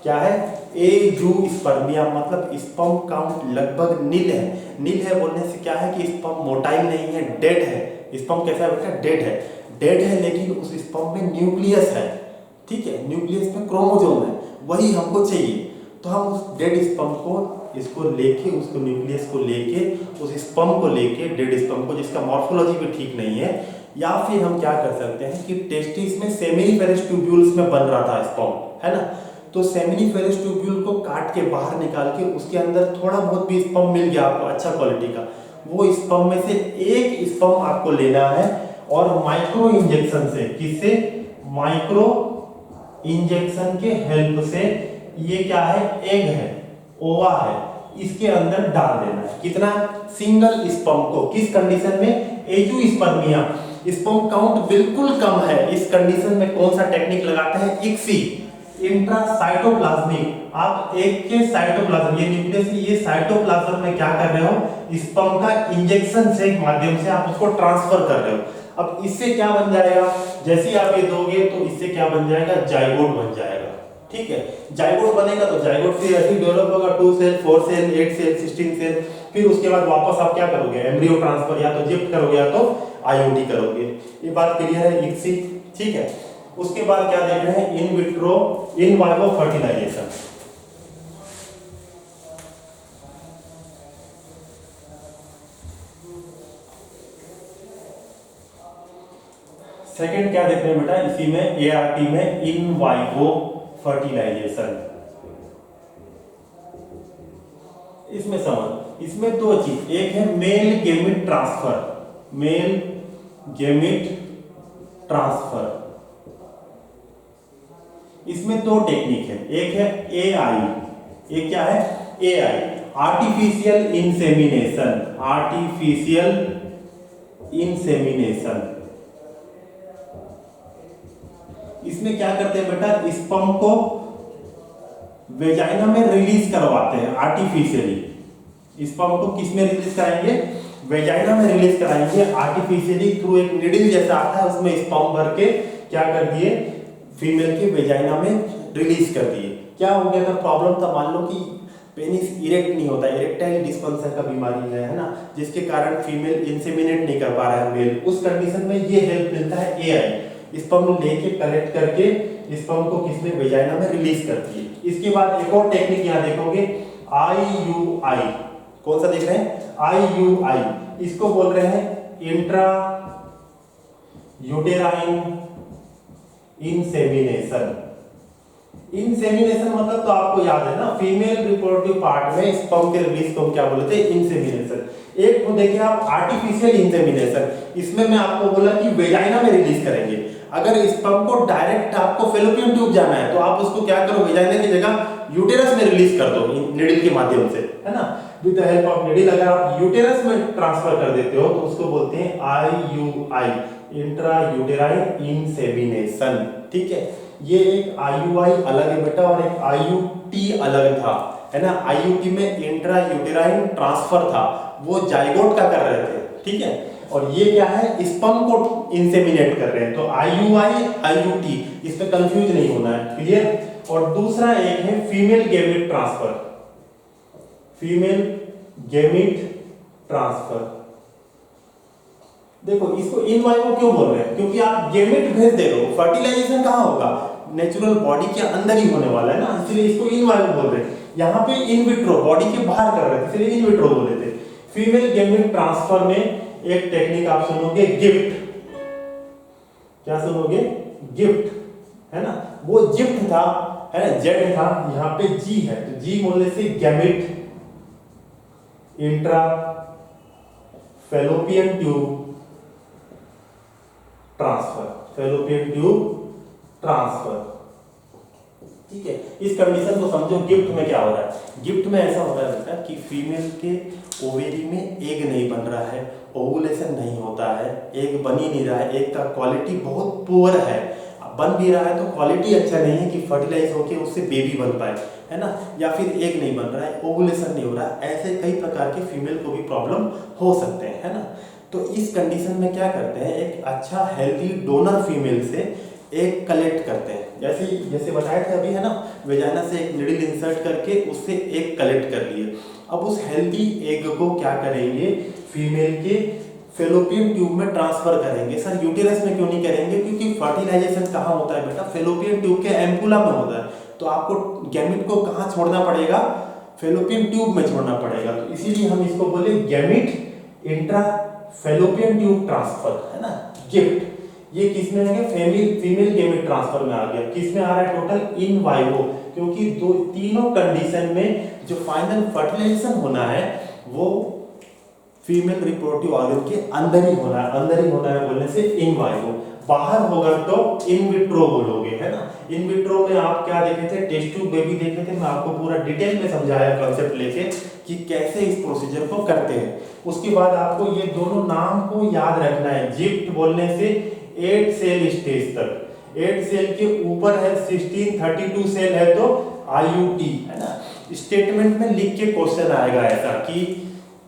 क्या है? एजूस्पर्मिया मतलब स्पर्म काउंट लगभग नील है। नील है बोलने से क्या है कि स्पर्म मोटाइल नहीं है, डेड है। स्पर्म कैसा है बेटा? डेड है। डेड है लेकिन उस स्पर्म में न्यूक्लियस है। ठीक है, न्यूक्लियस में क्रोमोसोम है, वही हमको चाहिए। तो हम उस डेड स्पर्म को इसको लेके, उसको न्यूक्लियस को लेके, उस स्पर्म को लेके, डेड स्पर्म को जिसका मॉर्फोलॉजी भी ठीक नहीं है, या फिर हम क्या कर सकते हैं कि टेस्टिस में सेमिनिफेरस ट्यूब्यूल्स में बन रहा था स्पर्म, है ना, तो सेमिनिफेरस ट्यूब्यूल को काट के बाहर निकाल के उसके अंदर थोड़ा बहुत भी स्पर्म मिल गया आपको अच्छा क्वालिटी का, वो स्पर्म में से एक स्पर्म आपको लेना है और माइक्रो इंजेक्शन से, किससे? माइक्रो इंजेक्शन के हेल्प से, ये क्या है? एग है, ओवा है, इसके अंदर डाल देना है। कितना? सिंगल स्पर्म को। किस कंडीशन में? एजूस्पर्मिया। स्पर्म काउंट बिल्कुल कम है, इस कंडीशन में कौन सा टेक्निक लगाते हैं? ICSI, intra cytoplasmic. आप एक के साइटोप्लाज्म, ये न्यूक्लियस ये साइटोप्लाज्म में क्या कर रहे हो? स्पर्म का इंजेक्शन से माध्यम से आप उसको ट्रांसफर कर रहे हो। अब इससे क्या बन जाएगा? जैसे आप ये दोगे तो इससे क्या बन जाएगा? जाइगोट बन जाएगा। ठीक है। जाइगोट बनेगा तो जाइगोट फिर ऐसे ही डेवलप होगा, 2 सेल, 4 सेल, 8 सेल, 16 सेल, फिर उसके बाद वापस आप क्या करोगे, एम्ब्रियो ट्रांसफर या तो जिफ्ट करोगे या तो आईओटी करोगे। ये बात क्लियर है इक्सी, ठीक है। उसके बाद क्या देख रहे हैं, in vitro in vivo fertilisation. Second क्या देख रहे हैं बेटा इसी में, एआरटी में, इन वाइवो फर्टिलाइजेशन। इसमें समझ, इसमें दो चीज, एक है male gamete transfer, male gamete transfer. इसमें दो टेक्निक है, एक है एआई, एक क्या है, AI, artificial insemination, artificial insemination. इसमें क्या करते हैं बेटा, स्पर्म को वेजाइना में रिलीज करवाते हैं आर्टिफिशियली। स्पर्म को किस में रिलीज कराएंगे, वेजाइना में रिलीज कराएंगे आर्टिफिशियली, थ्रू एक निडल जैसा आता है, उसमें स्पर्म भर के क्या कर दिए, फीमेल के वेजाइना में रिलीज कर दिए। क्या हो गया, अगर प्रॉब्लम था, मान लो कि पेनिस इरेक्ट नहीं होता, इरेक्टाइल डिस्फंक्शन का बीमारी है ना, जिसके कारण फीमेल इंसेमिनेट नहीं कर पा रहा है मेल, उस कंडीशन में ये हेल्प मिलता है एआई, स्पर्म लेके कलेक्ट करके स्पर्म को किसमें, वेजाइना में रिलीज करती है। इसके बाद एक और टेक्निक यहां देखोगे, आईयूआई, कौन सा देख रहे हैं, आईयूआई, इसको बोल रहे हैं इंट्रा यूटेराइन इंसेमिनेशन। इंसेमिनेशन मतलब तो आपको याद है ना, फीमेल रिप्रोडक्टिव पार्ट में स्पर्म के रिलीज को क्या बोलते हैं, इंसेमिनेशन। एक तो देखिए आप आर्टिफिशियल इंसेमिनेशन, इसमें मैं आपको बोला कि वेजाइना में रिलीज करेंगे। अगर स्पर्म को डायरेक्ट आपको फेलोपियन ट्यूब जाना है तो आप उसको क्या करो, वेजाइना की जगह यूटेरस में रिलीज कर दो निडल के माध्यम से, है ना, with the help of needle. अगर आप यूटेरस में ट्रांसफर कर देते हो तो उसको बोलते हैं आईयूआई, इंट्रा यूटेराइन इंसेमिनेशन, ठीक है। ये एक आईयूआई अलग है बेटा और एक आईयूटी अलग था, है ना। आईयूटी में इंट्रा यूटेराइन ट्रांसफर था, वो जाइगोट का कर रहे थे, ठीक है। और ये क्या है, स्पर्म को इंसेमिनेट कर रहे हैं, तो आईयूआई आईयूटी, इसमें कंफ्यूज नहीं होना है, क्लियर। और दूसरा एक है female gamete transfer, female gamete transfer. देखो इसको इन वाइवो क्यों बोल रहे हैं, क्योंकि आप गेमिट भेज दे रहे हो, फर्टिलाइजेशन कहां होगा, नेचुरल बॉडी के अंदर ही होने वाला है ना, इसलिए इसको इन वाइवो बोल रहे हैं। यहाँ पे इन विट्रो, बॉडी के बाहर कर रहे थे, इसलिए इन विट्रो बोले थे। फीमेल गेमिट ट्रांसफर में एक टेक्निक आप सुनोगे, गिफ्ट। क्या सुनोगे, गिफ्ट, है ना। वो जिफ्ट था, है ना, जेड था, यहाँ पे जी है, तो जी बोलने से gamete intra fallopian tube transfer, fallopian tube transfer, ठीक है। इस कंडीशन को समझो, गिफ्ट में क्या हो रहा है, गिफ्ट में ऐसा हो रहा है बेटा कि फीमेल के ओवेरी में एग नहीं बन रहा है, ओवुलेशन नहीं होता है, एग बन ही नहीं रहा है, एग का क्वालिटी बहुत पुअर है, बन भी रहा है तो क्वालिटी अच्छा नहीं है कि फर्टिलाइज होके उससे बेबी बन पाए, है ना, या फिर एग नहीं बन रहा है, ओवुलेशन नहीं हो रहा है, ऐसे कई प्रकार के फीमेल को भी प्रॉब्लम हो सकते हैं, है ना। तो इस कंडीशन में क्या करते हैं, एक अच्छा हेल्दी डोनर फीमेल से एग कलेक्ट करते हैं, जैसे बताए थे अभी, है ना, वेजाइना से एक निडल इंसर्ट करके उससे एग कलेक्ट कर लिए। अब उस हेल्दी एग को क्या करेंगे, फीमेल के फेलोपियन ट्यूब में ट्रांसफर करेंगे। सर यूटेरस में क्यों नहीं करेंगे, क्योंकि फर्टिलाइजेशन कहाँ होता है बेटा, फेलोपियन ट्यूब के एम्पुला में होता है, तो आपको गैमिट को कहाँ छोड़ना पड़ेगा, फेलोपियन ट्यूब में छोड़ना पड़ेगा, तो इसीलिए हम इसको बोले gamete intra fallopian tube transfer, है ना, गिफ्ट। ये किस में आ गया, फीमेल गेमेट ट्रांसफर में आ गया। किस में आ रहा है टोटल, इन वाइवो, क्योंकि तीनों कंडीशन में जो फाइनल फर्टिलाइजेशन होना है वो फीमेल रिप्रोडक्टिव ऑर्गन के अंदर ही होना है, अंदर ही होना है बोलने से इन वाइवो, बाहर होगा तो इन विट्रो बोलोगे, है ना। इन विट्रो में आप क्या देखे थे, टेस्ट ट्यूब बेबी देखे थे, मैं आपको पूरा डिटेल में समझाया कॉन्सेप्ट लेके कि कैसे इस प्रोसीजर को करते हैं। उसके बाद आपको ये दोनों नाम को याद रखना है, जिफ्ट बोलने से 8 सेल स्टेज तक, 8 सेल के ऊपर है 16, 32 सेल है तो आईयूटी, है ना। स्टेटमेंट में लिख के क्वेश्चन आएगा ऐसा कि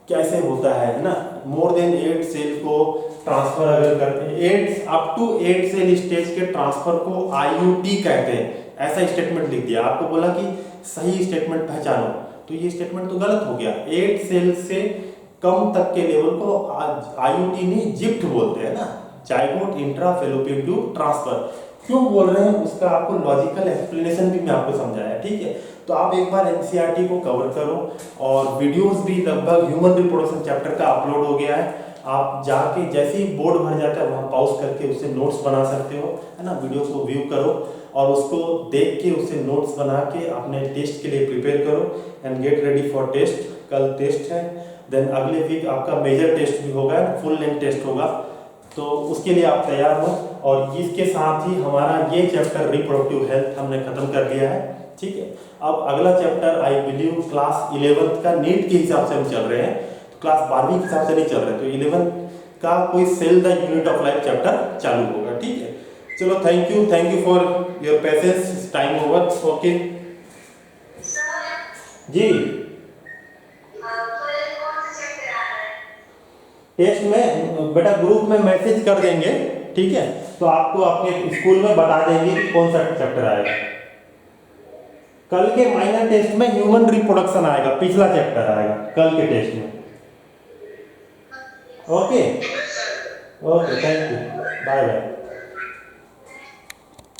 कैसे होता है ना, मोर देन 8 सेल को ट्रांसफर अगर करते हैं, 8 अप टू 8 सेल स्टेज के ट्रांसफर को आईयूटी कहते हैं, ऐसा स्टेटमेंट लिख दिया, आपको बोला कि सही स्टेटमेंट पहचानो, तो ये स्टेटमेंट तो गलत हो गया। 8 सेल से कम तक के लेवल को आईयूटी में जिप्ट बोलते हैं ना, zygote intra fallopian tube transfer. क्यों बोल रहे हैं उसका आपको लॉजिकल एक्सप्लेनेशन भी मैं आपको समझाया, ठीक है। तो आप एक बार एनसीईआरटी को कवर करो, और वीडियोस भी लगभग ह्यूमन रिप्रोडक्शन चैप्टर का अपलोड हो गया है। आप जाके जैसे ही बोर्ड भर जाता है वहाँ पॉज करके उससे नोट्स बना सकते हो, है ना। वीडियो को व्यू करो और उसको देख के उससे नोट्स बना के अपने टेस्ट के लिए प्रिपेयर करो and get ready for test. कल टेस्ट है, देन अगले वीक आपका मेजर टेस्ट भी होगा, फुल लेंथ टेस्ट होगा, तो उसके लिए आप तैयार हो। और इसके साथ ही हमारा ये चैप्टर रिप्रोडक्टिव हेल्थ हमने खत्म कर दिया है, ठीक है। अब अगला chapter I believe class 11th का नीट के हिसाब से हम चल रहे हैं, तो क्लास 12वीं के हिसाब से नहीं चल रहे, तो 11th का कोई cell the unit of life chapter चालू होगा, ठीक है। चलो thank you for your patience, time over, okay जी। टेस्ट में बेटा ग्रुप में मैसेज कर देंगे, ठीक है, तो आपको अपने स्कूल में बता देंगे कि कौन सा चैप्टर आएगा। कल के माइनर टेस्ट में ह्यूमन रिप्रोडक्शन आएगा, पिछला चैप्टर आएगा कल के टेस्ट में, okay okay, thank you, bye bye.